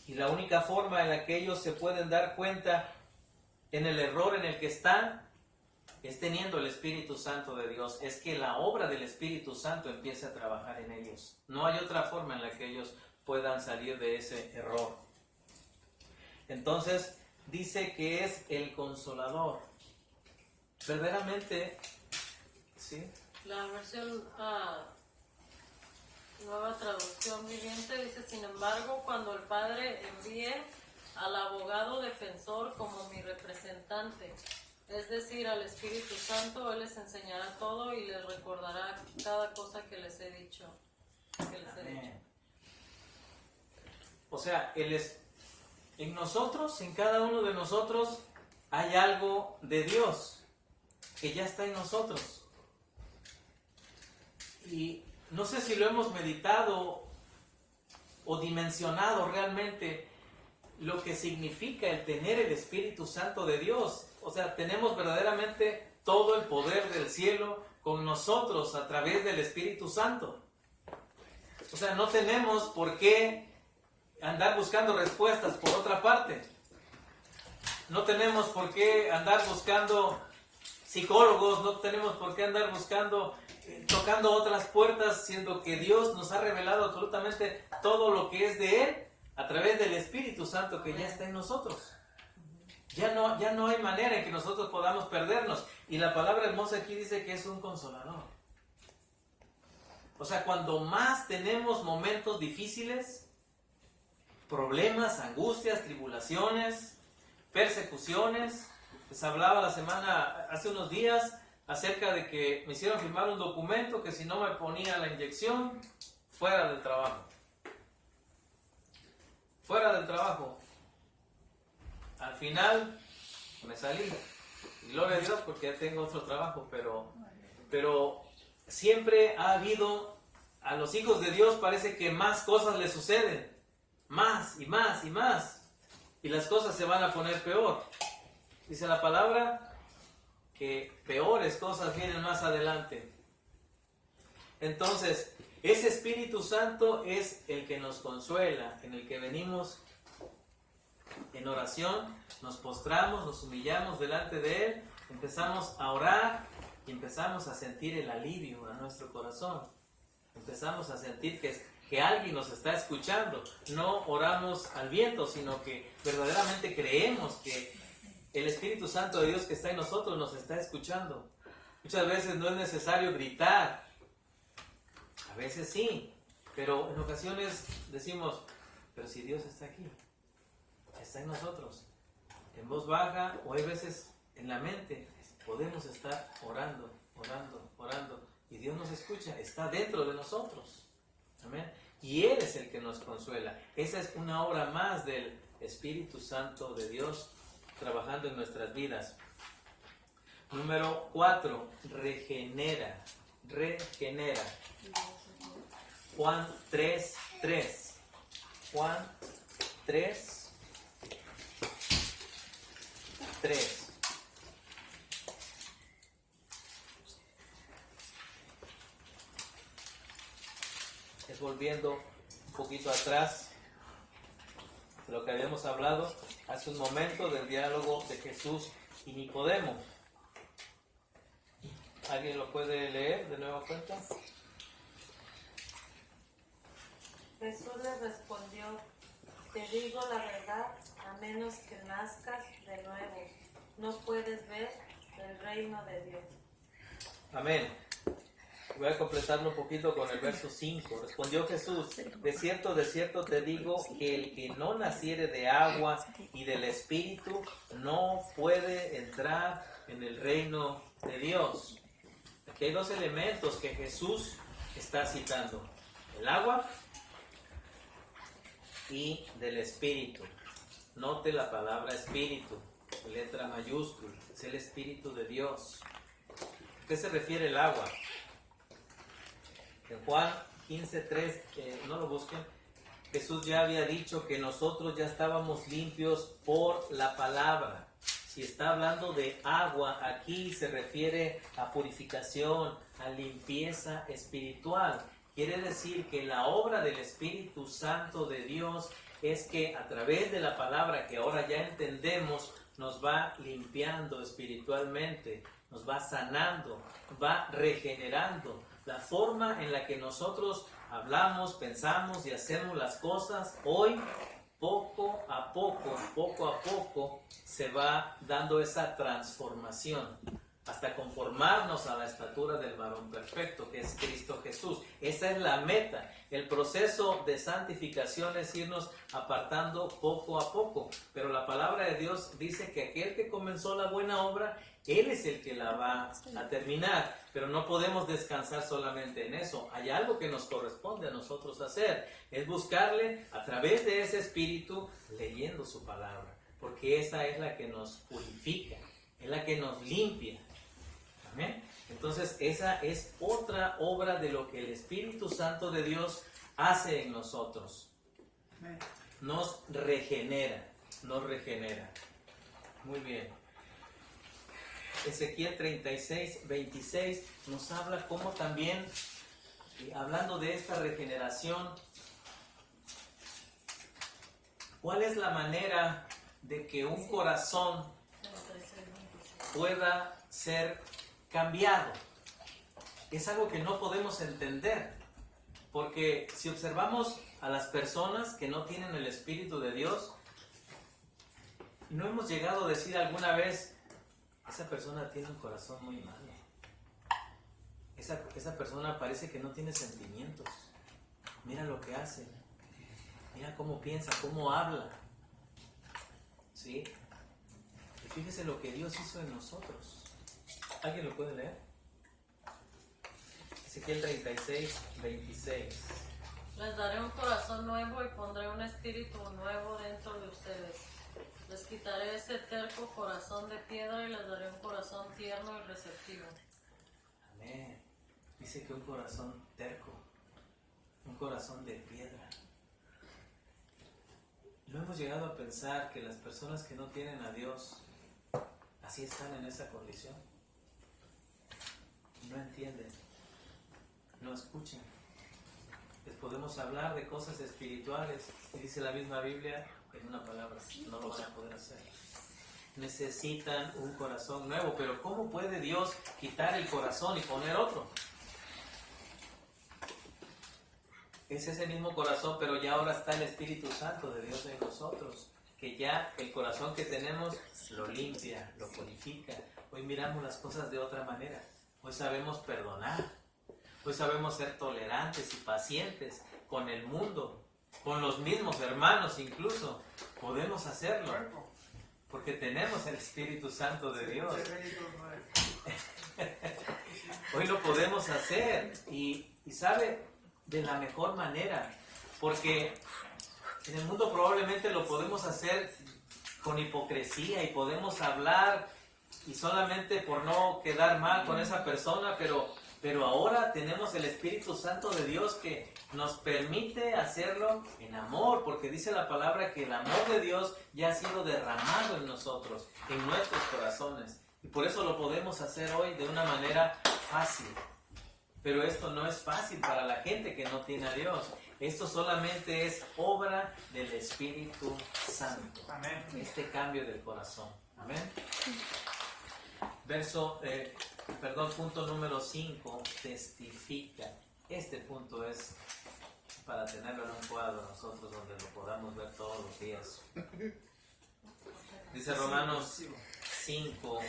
Speaker 1: Y la única forma en la que ellos se pueden dar cuenta en el error en el que están es teniendo el Espíritu Santo de Dios. Es que la obra del Espíritu Santo empiece a trabajar en ellos. No hay otra forma en la que ellos puedan salir de ese error. Entonces dice que es el Consolador. Verdaderamente, ¿sí?
Speaker 4: La versión Nueva Traducción Viviente dice, sin embargo, cuando el Padre envíe al abogado defensor como mi representante, es decir, al Espíritu Santo, Él les enseñará todo y les recordará cada cosa que les he dicho.
Speaker 1: O sea, en nosotros, en cada uno de nosotros, hay algo de Dios que ya está en nosotros. Y no sé si lo hemos meditado o dimensionado realmente lo que significa el tener el Espíritu Santo de Dios. O sea, tenemos verdaderamente todo el poder del cielo con nosotros a través del Espíritu Santo. O sea, no tenemos por qué andar buscando respuestas por otra parte. No tenemos por qué andar buscando psicólogos, no tenemos por qué andar buscando, tocando otras puertas, siendo que Dios nos ha revelado absolutamente todo lo que es de Él a través del Espíritu Santo que ya está en nosotros. Ya no hay manera en que nosotros podamos perdernos. Y la palabra hermosa aquí dice que es un consolador. O sea, cuando más tenemos momentos difíciles, problemas, angustias, tribulaciones, persecuciones. Les hablaba hace unos días acerca de que me hicieron firmar un documento que si no me ponía la inyección, fuera del trabajo. Fuera del trabajo. Al final me salí. Y gloria a Dios porque ya tengo otro trabajo, pero siempre ha habido, a los hijos de Dios parece que más cosas les suceden. Más y más y más. Y las cosas se van a poner peor. Dice la palabra que peores cosas vienen más adelante. Entonces, ese Espíritu Santo es el que nos consuela, en el que venimos en oración, nos postramos, nos humillamos delante de Él, empezamos a orar y empezamos a sentir el alivio a nuestro corazón. Empezamos a sentir que alguien nos está escuchando. No oramos al viento, sino que verdaderamente creemos que el Espíritu Santo de Dios que está en nosotros nos está escuchando. Muchas veces no es necesario gritar. A veces sí, pero en ocasiones decimos, pero si Dios está aquí, está en nosotros. En voz baja o hay veces en la mente podemos estar orando, y Dios nos escucha, está dentro de nosotros. Amén. Y Él es el que nos consuela. Esa es una obra más del Espíritu Santo de Dios trabajando en nuestras vidas. Número 4, regenera. Juan 3:3. Juan 3:3. Es volviendo un poquito atrás de lo que habíamos hablado hace un momento del diálogo de Jesús y Nicodemo. ¿Alguien lo puede leer de nueva cuenta?
Speaker 3: Jesús le respondió, te digo la verdad, a menos que nazcas de nuevo, no puedes ver el reino de Dios.
Speaker 1: Amén. Voy a completarlo un poquito con el verso 5. Respondió Jesús, de cierto te digo que el que no naciere de agua y del Espíritu no puede entrar en el reino de Dios. Aquí hay dos elementos que Jesús está citando. El agua y del Espíritu. Note la palabra Espíritu, letra mayúscula. Es el Espíritu de Dios. ¿A qué se refiere el agua? En Juan 15:3, no lo busquen, Jesús ya había dicho que nosotros ya estábamos limpios por la palabra. Si está hablando de agua, aquí se refiere a purificación, a limpieza espiritual. Quiere decir que la obra del Espíritu Santo de Dios es que a través de la palabra que ahora ya entendemos, nos va limpiando espiritualmente, nos va sanando, va regenerando. La forma en la que nosotros hablamos, pensamos y hacemos las cosas hoy, poco a poco, se va dando esa transformación hasta conformarnos a la estatura del varón perfecto, que es Cristo Jesús. Esa es la meta. El proceso de santificación es irnos apartando poco a poco. Pero la palabra de Dios dice que aquel que comenzó la buena obra, Él es el que la va a terminar. Pero no podemos descansar solamente en eso. Hay algo que nos corresponde a nosotros hacer. Es buscarle a través de ese espíritu, leyendo su palabra. Porque esa es la que nos purifica, es la que nos limpia. ¿Amén? Entonces esa es otra obra de lo que el Espíritu Santo de Dios hace en nosotros. Nos regenera. Muy bien. Ezequiel 36:26 nos habla cómo también, hablando de esta regeneración, ¿cuál es la manera de que un corazón pueda ser cambiado? Es algo que no podemos entender, porque si observamos a las personas que no tienen el Espíritu de Dios, no hemos llegado a decir alguna vez, esa persona tiene un corazón muy malo, esa persona parece que no tiene sentimientos, mira lo que hace, mira cómo piensa, cómo habla, ¿sí? Y fíjese lo que Dios hizo en nosotros. ¿Alguien lo puede leer? Ezequiel 36:26.
Speaker 4: Les daré un corazón nuevo y pondré un espíritu nuevo dentro de ustedes. Les quitaré ese terco corazón de piedra y les daré un corazón tierno y receptivo.
Speaker 1: Amén. Dice que un corazón terco, un corazón de piedra. ¿No hemos llegado a pensar que las personas que no tienen a Dios así están en esa condición? No entienden, no escuchan. Les podemos hablar de cosas espirituales y dice la misma Biblia en una palabra, no lo van a poder hacer. necesitan un corazón nuevo. Pero ¿cómo puede Dios quitar el corazón y poner otro? Es ese mismo corazón, pero ya ahora está el Espíritu Santo de Dios en nosotros, que ya el corazón que tenemos lo limpia, lo purifica. Hoy miramos las cosas de otra manera. Hoy sabemos perdonar. Hoy sabemos ser tolerantes y pacientes con el mundo, con los mismos hermanos incluso. Podemos hacerlo porque tenemos el Espíritu Santo de Dios. Hoy lo podemos hacer y sabe, de la mejor manera, porque en el mundo probablemente lo podemos hacer con hipocresía y podemos hablar y solamente por no quedar mal con esa persona, pero ahora tenemos el Espíritu Santo de Dios que nos permite hacerlo en amor, porque dice la palabra que el amor de Dios ya ha sido derramado en nosotros, en nuestros corazones, y por eso lo podemos hacer hoy de una manera fácil. Pero esto no es fácil para la gente que no tiene a Dios. Esto solamente es obra del Espíritu Santo.
Speaker 2: Amén.
Speaker 1: Este cambio del corazón. Amén. Punto número 5, testifica. Este punto es para tenerlo en un cuadro nosotros donde lo podamos ver todos los días. Dice Romanos 5.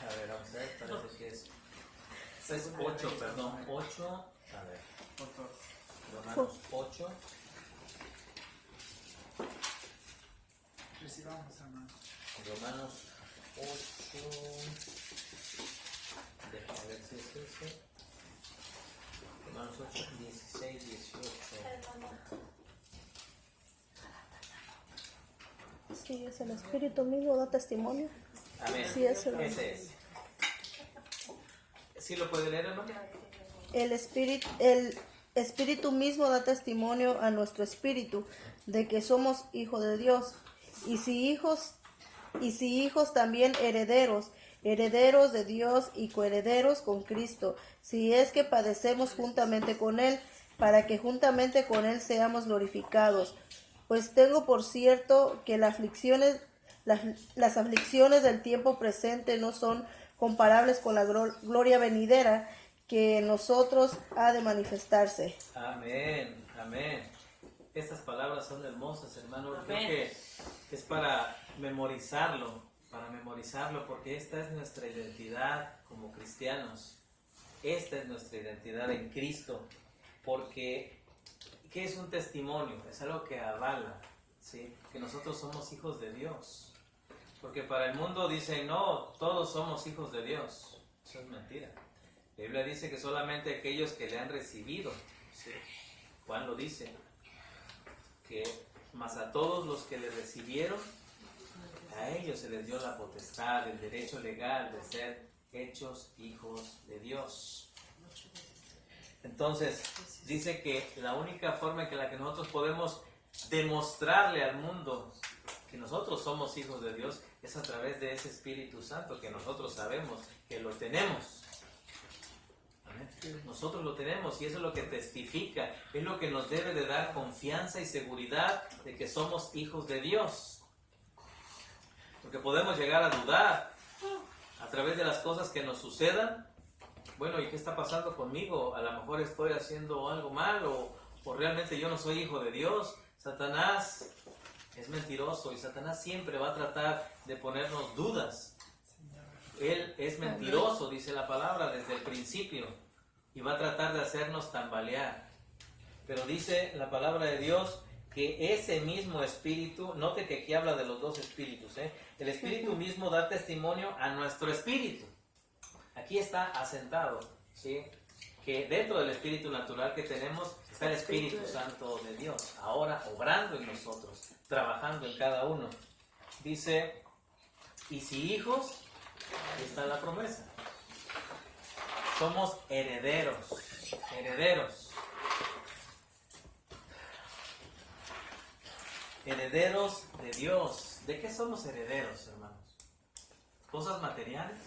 Speaker 1: A ver, vamos a ver, parece que es 8, perdón, 8, a ver, Romanos 8.
Speaker 2: Recibamos, hermano.
Speaker 1: Romanos 8, déjame ver si es ese. Romanos 8, 16, 18.
Speaker 5: Sí, es el Espíritu mismo, da testimonio.
Speaker 1: Amén.
Speaker 5: Sí, ese
Speaker 1: es. ¿Sí lo puede leer, hermano?
Speaker 5: El Espíritu mismo da testimonio a nuestro espíritu de que somos hijos de Dios. Y si hijos también herederos de Dios y coherederos con Cristo, si es que padecemos juntamente con Él, para que juntamente con Él seamos glorificados. Pues tengo por cierto que las aflicciones del tiempo presente no son comparables con la gloria venidera que en nosotros ha de manifestarse.
Speaker 1: Amén, amén. Estas palabras son hermosas, hermano. Creo
Speaker 3: Amén.
Speaker 1: que es para memorizarlo, porque esta es nuestra identidad como cristianos. Esta es nuestra identidad en Cristo, porque ¿qué es un testimonio? Es algo que avala, ¿sí? Que nosotros somos hijos de Dios. Porque para el mundo dicen, no, todos somos hijos de Dios. Eso es mentira. La Biblia dice que solamente aquellos que le han recibido, ¿sí? Juan lo dice, que más a todos los que le recibieron, a ellos se les dio la potestad, el derecho legal de ser hechos hijos de Dios. Entonces, dice que la única forma en la que nosotros podemos demostrarle al mundo que nosotros somos hijos de Dios es a través de ese Espíritu Santo que nosotros sabemos que lo tenemos. ¿Amén? Nosotros lo tenemos y eso es lo que testifica, es lo que nos debe de dar confianza y seguridad de que somos hijos de Dios. Porque podemos llegar a dudar a través de las cosas que nos sucedan. Bueno, ¿y qué está pasando conmigo? A lo mejor estoy haciendo algo mal o realmente yo no soy hijo de Dios. Satanás es mentiroso y Satanás siempre va a tratar de ponernos dudas. Él es mentiroso, dice la palabra, desde el principio y va a tratar de hacernos tambalear. Pero dice la palabra de Dios que ese mismo espíritu, note que aquí habla de los dos espíritus, el espíritu mismo da testimonio a nuestro espíritu. Aquí está asentado, ¿sí? Que dentro del espíritu natural que tenemos está el Espíritu Santo de Dios, ahora obrando en nosotros, trabajando en cada uno. Dice, y si hijos, ahí está la promesa. Somos herederos. Herederos de Dios. ¿De qué somos herederos, hermanos? ¿Cosas materiales?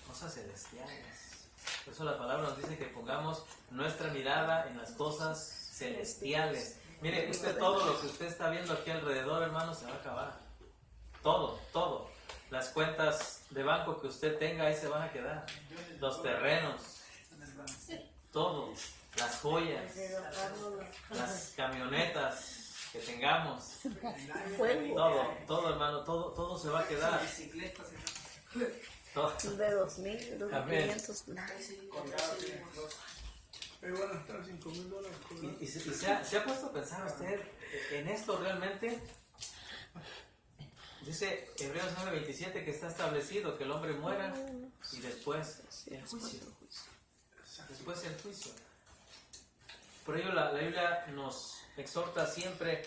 Speaker 1: Cosas celestiales. Por eso la palabra nos dice que pongamos nuestra mirada en las cosas celestiales. Mire, usted todo lo que usted está viendo aquí alrededor, hermano, se va a acabar. Todo, todo. Las cuentas de banco que usted tenga, ahí se van a quedar. Los terrenos, todo. Las joyas, las camionetas que tengamos. Todo, hermano, todo se va a quedar. Todo.
Speaker 5: De 2,000, de
Speaker 1: Amén.
Speaker 5: 2,500, nada.
Speaker 1: ¿Y se ha puesto a pensar usted en esto realmente? Dice Hebreos 9:27 que está establecido que el hombre muera y después el juicio. Después el juicio. Por ello la Biblia nos exhorta siempre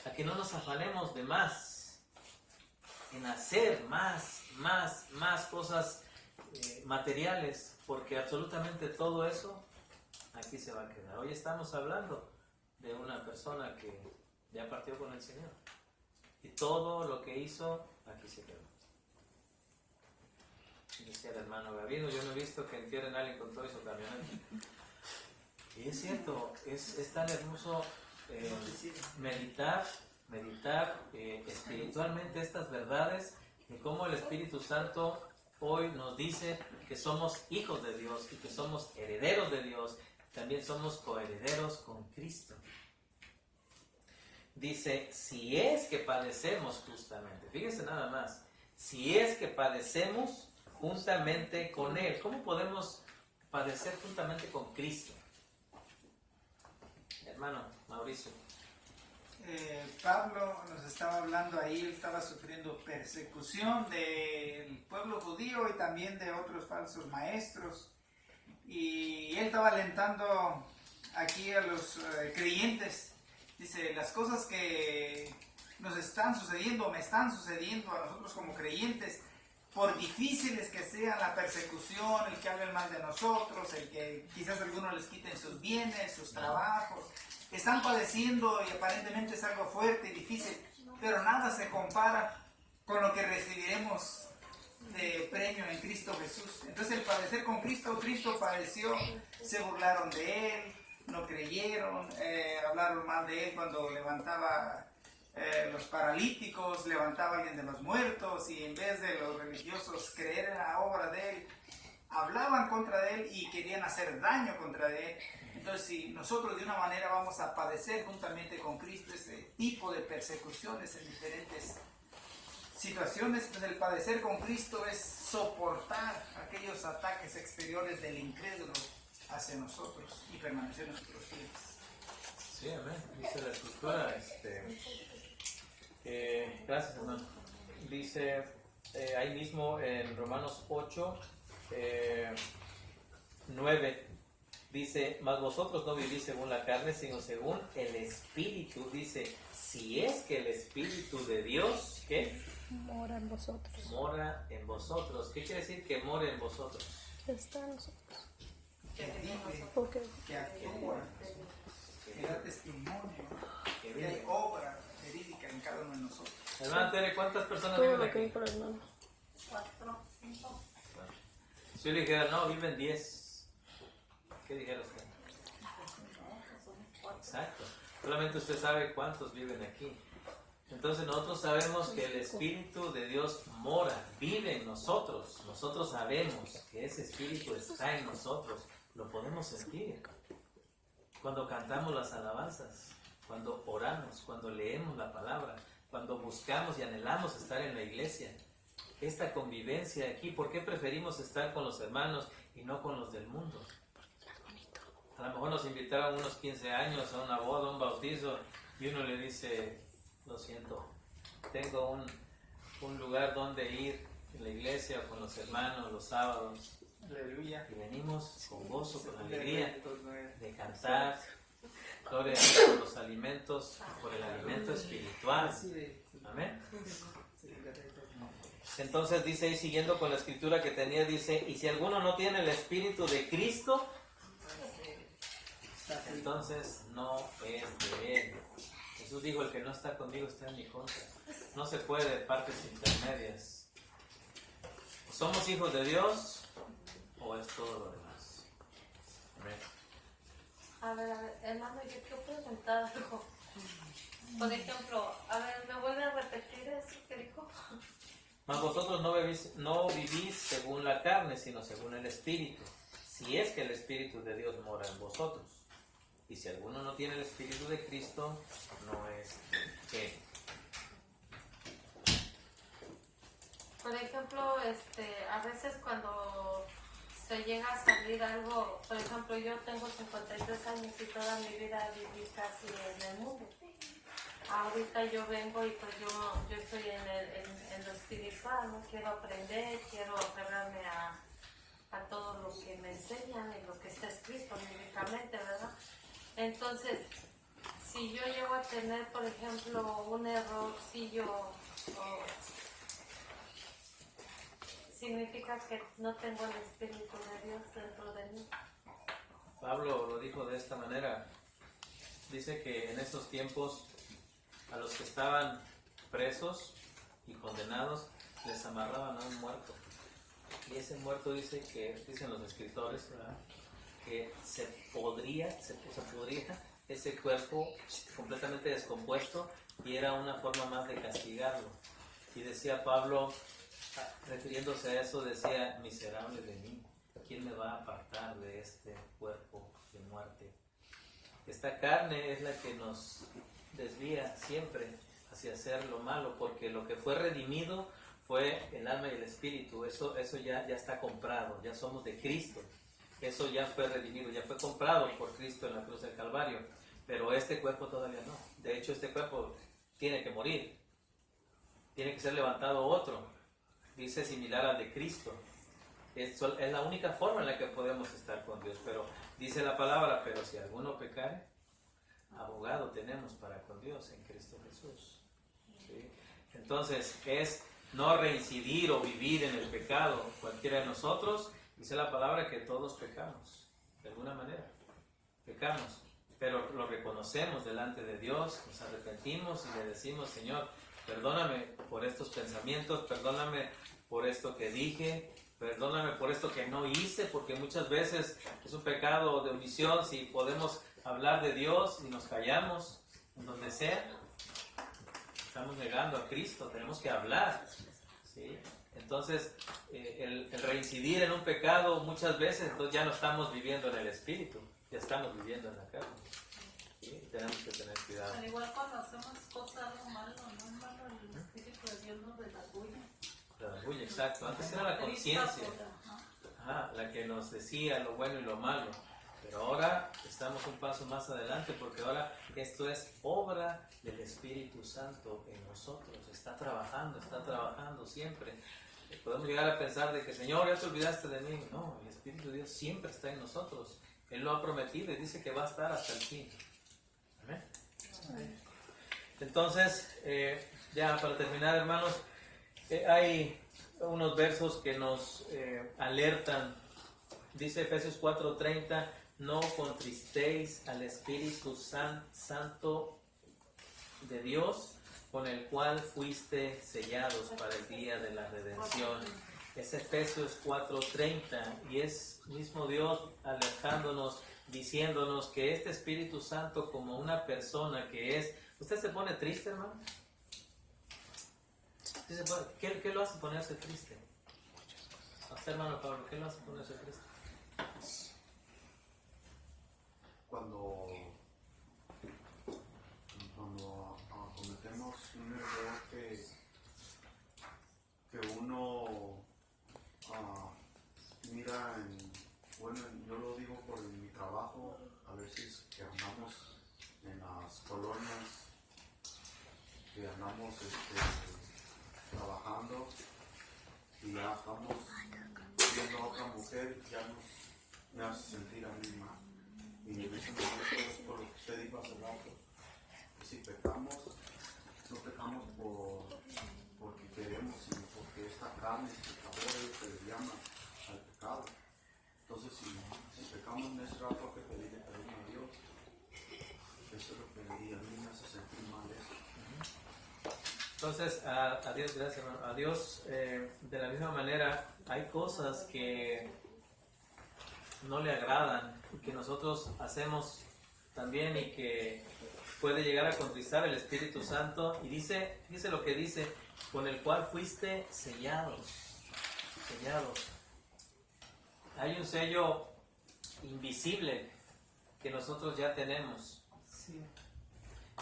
Speaker 1: a que no nos afanemos de más, en hacer más cosas materiales, porque absolutamente todo eso aquí se va a quedar. Hoy estamos hablando de una persona que ya partió con el Señor. Y todo lo que hizo, aquí se quedó. Decía el hermano Gavino, yo no he visto que entierren a alguien con todo eso camioneta. Y es cierto, es tan hermoso meditar espiritualmente estas verdades, y cómo el Espíritu Santo hoy nos dice que somos hijos de Dios y que somos herederos de Dios, también somos coherederos con Cristo. Dice, si es que padecemos justamente, fíjese nada más, si es que padecemos juntamente con Él, ¿cómo podemos padecer juntamente con Cristo? Hermano Mauricio.
Speaker 2: Pablo nos estaba hablando ahí, él estaba sufriendo persecución del pueblo judío y también de otros falsos maestros. Y él estaba alentando aquí a los creyentes. Dice, las cosas que nos están sucediendo, me están sucediendo a nosotros como creyentes, por difíciles que sean la persecución, el que hablen mal de nosotros, el que quizás algunos les quiten sus bienes, sus trabajos, están padeciendo y aparentemente es algo fuerte y difícil, pero nada se compara con lo que recibiremos de premio en Cristo Jesús. Entonces el padecer con Cristo, Cristo padeció, se burlaron de Él, no creyeron, hablaron mal de Él cuando levantaba los paralíticos, levantaba a alguien de los muertos, y en vez de los religiosos creer en la obra de Él, hablaban contra de Él y querían hacer daño contra de Él. Entonces, si nosotros de una manera vamos a padecer juntamente con Cristo ese tipo de persecuciones en diferentes situaciones, pues el padecer con Cristo es soportar aquellos ataques exteriores del incrédulo hacia nosotros y permanecer nosotros fieles.
Speaker 1: Sí, amén. Dice la Escritura, gracias, hermano. Dice ahí mismo en Romanos 8, 9, dice, mas vosotros no vivís según la carne, sino según el Espíritu. Dice, si es que el Espíritu de Dios, ¿qué?
Speaker 5: Mora en vosotros.
Speaker 1: Mora en vosotros. ¿Qué quiere decir que more en vosotros?
Speaker 5: Está en nosotros.
Speaker 2: Que vive,
Speaker 5: Porque
Speaker 2: que actúa, que da testimonio, que hay obra verídica en cada uno de nosotros.
Speaker 1: Hermana Tere, ¿cuántas personas
Speaker 5: todo
Speaker 1: viven
Speaker 5: lo que hay
Speaker 1: aquí?
Speaker 5: por el hermano.
Speaker 3: 4, 5.
Speaker 1: Si yo le dijera, no, viven 10, ¿qué dijera usted? Exacto. Solamente usted sabe cuántos viven aquí. Entonces nosotros sabemos que el Espíritu de Dios mora, vive en nosotros. Nosotros sabemos que ese Espíritu está en nosotros. Lo podemos sentir. Cuando cantamos las alabanzas, cuando oramos, cuando leemos la palabra, cuando buscamos y anhelamos estar en la iglesia. Esta convivencia aquí, ¿por qué preferimos estar con los hermanos y no con los del mundo? A lo mejor nos invitaron unos 15 años a una boda, un bautizo, y uno le dice, lo siento, tengo un lugar donde ir en la iglesia o con los hermanos los sábados.
Speaker 2: Aleluya.
Speaker 1: Y venimos con gozo, con alegría de cantar. Gloria a Dios por los alimentos, por el alimento espiritual. Amén. Entonces dice ahí, siguiendo con la escritura que tenía, dice, y si alguno no tiene el Espíritu de Cristo, entonces no es de Él. Jesús dijo, el que no está conmigo está en mi contra. No se puede de partes intermedias. ¿Somos hijos de Dios o es todo lo demás? Amén.
Speaker 3: A ver, hermano, yo quiero preguntar algo. Por ejemplo, a ver, ¿me vuelve a repetir eso que dijo?
Speaker 1: Mas vosotros no vivís según la carne, sino según el Espíritu, si es que el Espíritu de Dios mora en vosotros. Y si alguno no tiene el Espíritu de Cristo, no es Él.
Speaker 3: Por ejemplo, a veces cuando se llega a salir algo, por ejemplo, yo tengo 53 años y toda mi vida viví casi en el mundo. Ahorita yo vengo y pues yo estoy en lo espiritual, ¿no? Quiero aprender, quiero aferrarme a todo lo que me enseñan y lo que está escrito bíblicamente, ¿verdad? Entonces, si yo llego a tener, por ejemplo, un errorcillo, significa que no tengo el Espíritu de Dios dentro de mí.
Speaker 1: Pablo lo dijo de esta manera. Dice que en esos tiempos a los que estaban presos y condenados les amarraban a un muerto. Y ese muerto dicen los escritores, ¿verdad?, que se podría ese cuerpo completamente descompuesto y era una forma más de castigarlo. Y decía Pablo, refiriéndose a eso, decía: miserable de mí, ¿quién me va a apartar de este cuerpo de muerte? Esta carne es la que nos desvía siempre hacia hacer lo malo, porque lo que fue redimido fue el alma y el espíritu. Eso ya está comprado, ya somos de Cristo. Eso ya fue redimido, ya fue comprado por Cristo en la cruz del Calvario. Pero este cuerpo todavía no. De hecho, este cuerpo tiene que morir. Tiene que ser levantado otro. Dice similar al de Cristo. Es la única forma en la que podemos estar con Dios. Pero dice la palabra: pero si alguno pecare, abogado tenemos para con Dios en Cristo Jesús. ¿Sí? Entonces es no reincidir o vivir en el pecado cualquiera de nosotros. Dice la palabra que todos pecamos, de alguna manera, pecamos, pero lo reconocemos delante de Dios, nos arrepentimos y le decimos: Señor, perdóname por estos pensamientos, perdóname por esto que dije, perdóname por esto que no hice, porque muchas veces es un pecado de omisión. Si podemos hablar de Dios y nos callamos en donde sea, estamos negando a Cristo, tenemos que hablar, ¿sí? Entonces, el reincidir en un pecado muchas veces, entonces ya no estamos viviendo en el Espíritu, ya estamos viviendo en la carne. ¿Sí? Tenemos que tener cuidado.
Speaker 4: Al igual cuando hacemos cosas algo malo, ¿no, hermano? El Espíritu de Dios nos redarguye.
Speaker 1: Redarguye, exacto. Antes era la conciencia, la que nos decía lo bueno y lo malo. Pero ahora estamos un paso más adelante, porque ahora esto es obra del Espíritu Santo en nosotros. Está trabajando siempre. Podemos llegar a pensar de que: Señor, ya te olvidaste de mí. No, el Espíritu de Dios siempre está en nosotros. Él lo ha prometido y dice que va a estar hasta el fin. Amén. Entonces, ya para terminar, hermanos, hay unos versos que nos alertan. Dice Efesios 4:30: no contristéis al Espíritu Santo de Dios, con el cual fuiste sellados para el día de la redención. Es Efesios 4:30 y es mismo Dios alertándonos, diciéndonos que este Espíritu Santo, como una persona que es... ¿Usted se pone triste, hermano? ¿Qué lo hace ponerse triste? A usted, hermano Pablo, ¿qué lo hace ponerse triste?
Speaker 6: Cuando cometemos un error que uno mira yo lo digo por mi trabajo, a veces que andamos en las colonias, que andamos trabajando y ya estamos viendo a otra mujer, ya me hace sentir a mí mal. Y en ese momento es por lo que usted dijo hace rato: si pecamos, no pecamos porque queremos, sino porque esta carne, este pecador, es lo que le llama al pecado. Entonces, si pecamos en ese rato, hay que pedirle perdón a Dios. Eso es lo que a mí me hace sentir mal eso.
Speaker 1: Entonces, a Dios, gracias, hermano. A Dios, de la misma manera, hay cosas que no le agradan y que nosotros hacemos también y que puede llegar a contristar el Espíritu Santo. Y dice lo que dice, con el cual fuiste sellados. Hay un sello invisible que nosotros ya tenemos.
Speaker 2: Sí.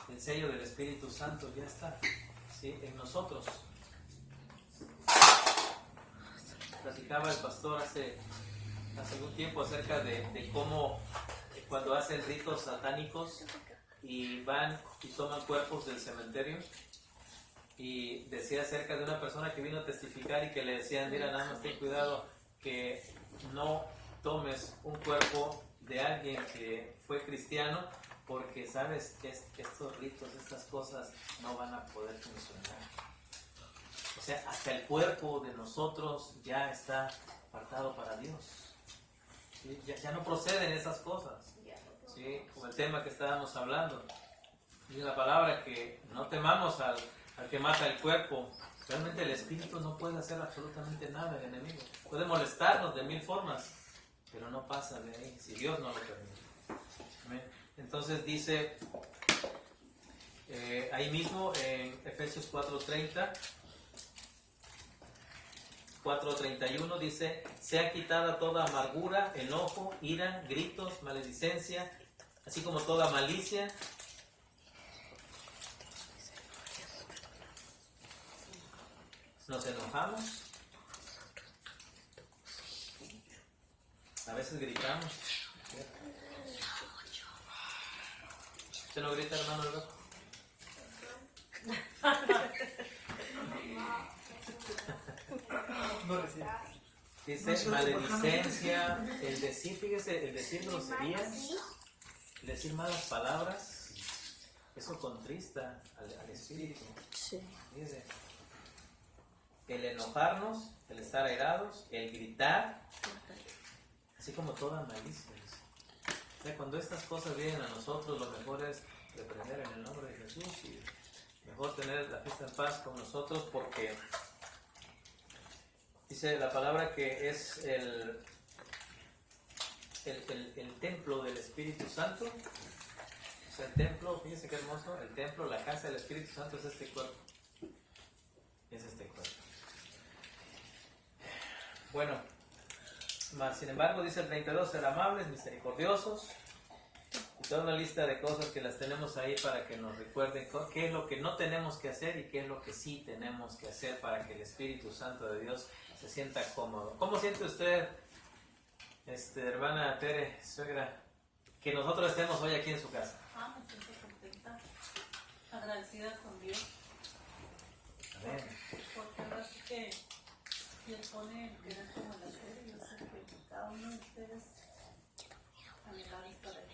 Speaker 1: El sello del Espíritu Santo ya está, ¿sí?, en nosotros. Platicaba el pastor hace algún tiempo acerca de cómo cuando hacen ritos satánicos y van y toman cuerpos del cementerio, y decía acerca de una persona que vino a testificar y que le decían, mira, nada más ten cuidado que no tomes un cuerpo de alguien que fue cristiano, porque sabes que estos ritos, estas cosas no van a poder funcionar. O sea, hasta el cuerpo de nosotros ya está apartado para Dios. ¿Sí? Ya no proceden esas cosas. ¿Sí? Como el tema que estábamos hablando. Dice la palabra que no temamos al que mata el cuerpo. Realmente el espíritu no puede hacer absolutamente nada el enemigo. Puede molestarnos de mil formas, pero no pasa de ahí, si Dios no lo permite. Amén. Entonces dice ahí mismo en Efesios 4:31 dice, sea quitada toda amargura, enojo, ira, gritos, maledicencia, así como toda malicia. Nos enojamos, a veces gritamos. ¿Usted no grita, hermano loco? Dice maledicencia, el decir, fíjese, el decir groserías, el decir malas palabras, eso contrista al espíritu. Fíjese, el enojarnos, el estar airados, el gritar, así como toda malicia. O sea, cuando estas cosas vienen a nosotros, lo mejor es reprender en el nombre de Jesús y mejor tener la fiesta en paz con nosotros, porque dice la palabra que es el templo del Espíritu Santo. O sea, el templo, fíjense qué hermoso, el templo, la casa del Espíritu Santo es este cuerpo. Es este cuerpo. Bueno, más sin embargo, dice el 32, ser amables, misericordiosos. Y toda una lista de cosas que las tenemos ahí para que nos recuerden qué es lo que no tenemos que hacer y qué es lo que sí tenemos que hacer para que el Espíritu Santo de Dios se sienta cómodo. ¿Cómo siente usted, hermana Tere, suegra, que nosotros estemos hoy aquí en su casa?
Speaker 4: Me siento contenta, agradecida con Dios.
Speaker 1: Amén.
Speaker 4: Porque ahora sí que Él pone el querer como el hacer, y yo sé que cada uno de ustedes anhelan estar aquí.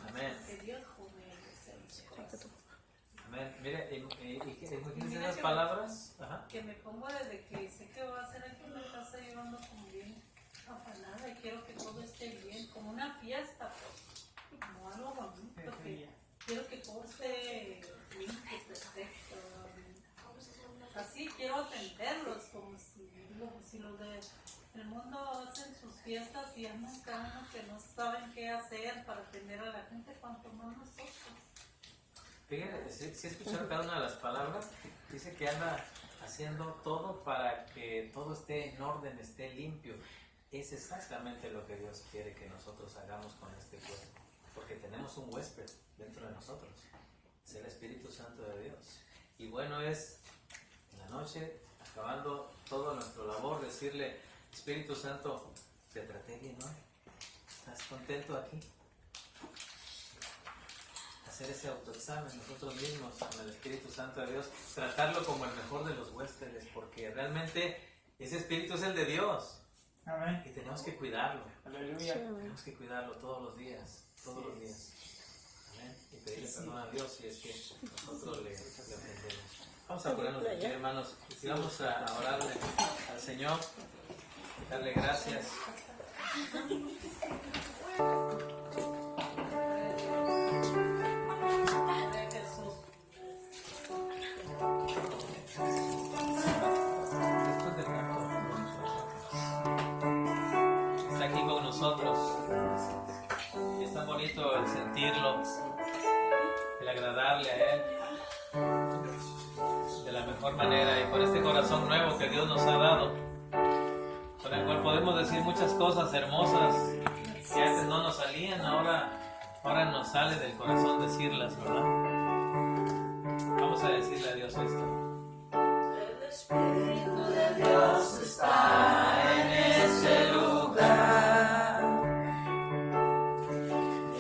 Speaker 1: Amén.
Speaker 4: Que Dios pone el deseo en su corazón.
Speaker 1: Amén. Mire, imagínense
Speaker 4: Mira
Speaker 1: esas
Speaker 4: que
Speaker 1: palabras. Ajá.
Speaker 4: Que me pongo desde que sé que va a ser aquí en la casa, yo ando como bien afanada y quiero que todo esté bien, como una fiesta, pues, como algo bonito, que quiero que todo esté limpio, perfecto. Así quiero atenderlos, como si los del mundo hacen sus fiestas y andan cada uno que no saben qué hacer para atender a la gente, cuanto más nosotros.
Speaker 1: Fíjense, si escucharon cada una de las palabras, dice que anda haciendo todo para que todo esté en orden, esté limpio. Es exactamente lo que Dios quiere que nosotros hagamos con este cuerpo, porque tenemos un huésped dentro de nosotros, es el Espíritu Santo de Dios. Y bueno es en la noche, acabando toda nuestra labor, decirle, Espíritu Santo, te traté bien hoy, ¿estás contento aquí? Hacer ese autoexamen nosotros mismos con el Espíritu Santo de Dios, tratarlo como el mejor de los huéspedes, porque realmente ese Espíritu es el de Dios.
Speaker 2: Amén.
Speaker 1: Y tenemos que cuidarlo.
Speaker 2: Aleluya.
Speaker 1: Tenemos que cuidarlo todos los días. Todos los días. Amén. Y pedirle perdón a Dios si es que nosotros le ofendemos. Vamos a ponernos de pie, hermanos. Y vamos a orarle al Señor, darle gracias. Está aquí con nosotros. sentirlo, el agradarle a Él de la mejor manera, y con este corazón nuevo que Dios nos ha dado, con el cual podemos decir muchas cosas hermosas que antes no nos salían, ahora nos sale del corazón decirlas, ¿verdad? Vamos a decirle a Dios esto.
Speaker 7: El Espíritu de Dios está en ese lugar.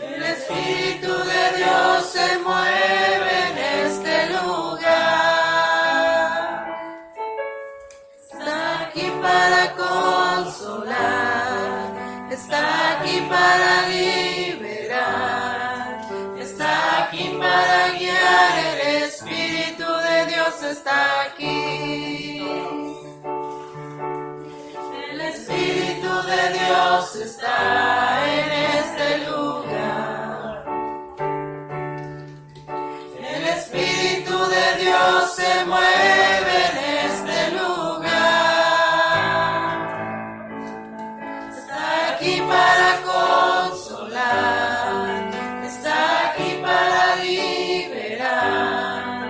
Speaker 7: El Espíritu de Dios se mueve en este lugar. Está aquí para consolar, está aquí para liberar, está aquí para guiar. El Espíritu de Dios está aquí. El Espíritu de Dios está en este lugar. El Espíritu de Dios se mueve en este lugar. Está aquí para consolar, está aquí para liberar,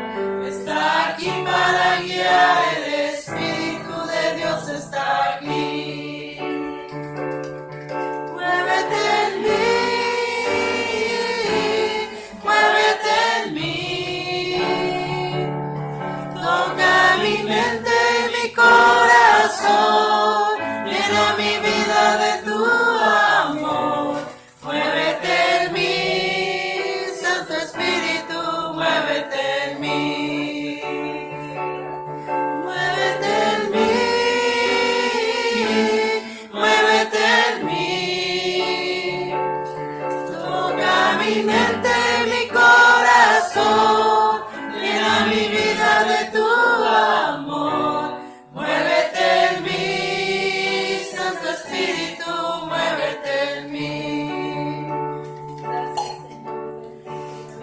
Speaker 7: está aquí para guiar. El Espíritu de Dios está aquí. Muévete en mí, muévete en mí. Toca mi mente, mi corazón, llena mi vida de tu amor. Muévete en mí, Santo Espíritu, muévete en mí. Muévete en mí, muévete en mí. Toca mi mente, mi corazón, llena mi vida de tu amor. Muévete en mí, Santo Espíritu, muévete en mí.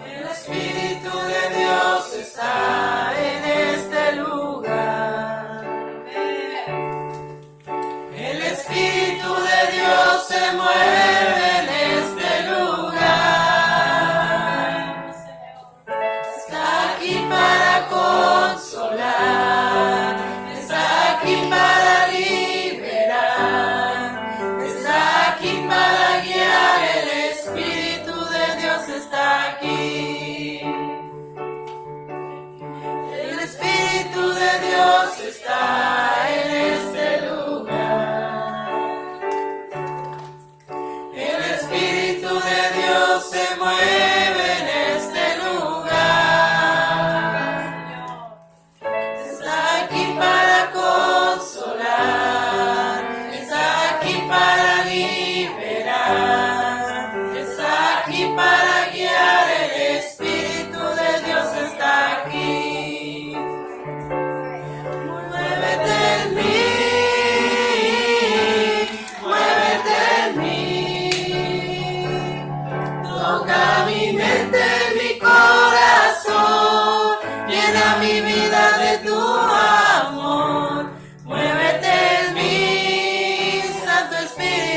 Speaker 7: El Espíritu de Dios está en este lugar. El Espíritu de Dios se mueve en este lugar. Está aquí para consolar, está aquí para liberar, está aquí para guiar. El Espíritu de Dios está aquí. El Espíritu de Dios está en este lugar. El Espíritu de Dios se mueve en este lugar. Está aquí para consolar, está aquí para liberar, está aquí para guiar. El Espíritu de Dios está aquí. Muévete en mí, muévete en mí. Toca mi mente, mi corazón, llena mi vida de tu amor. Muévete en mí, Santo Espíritu.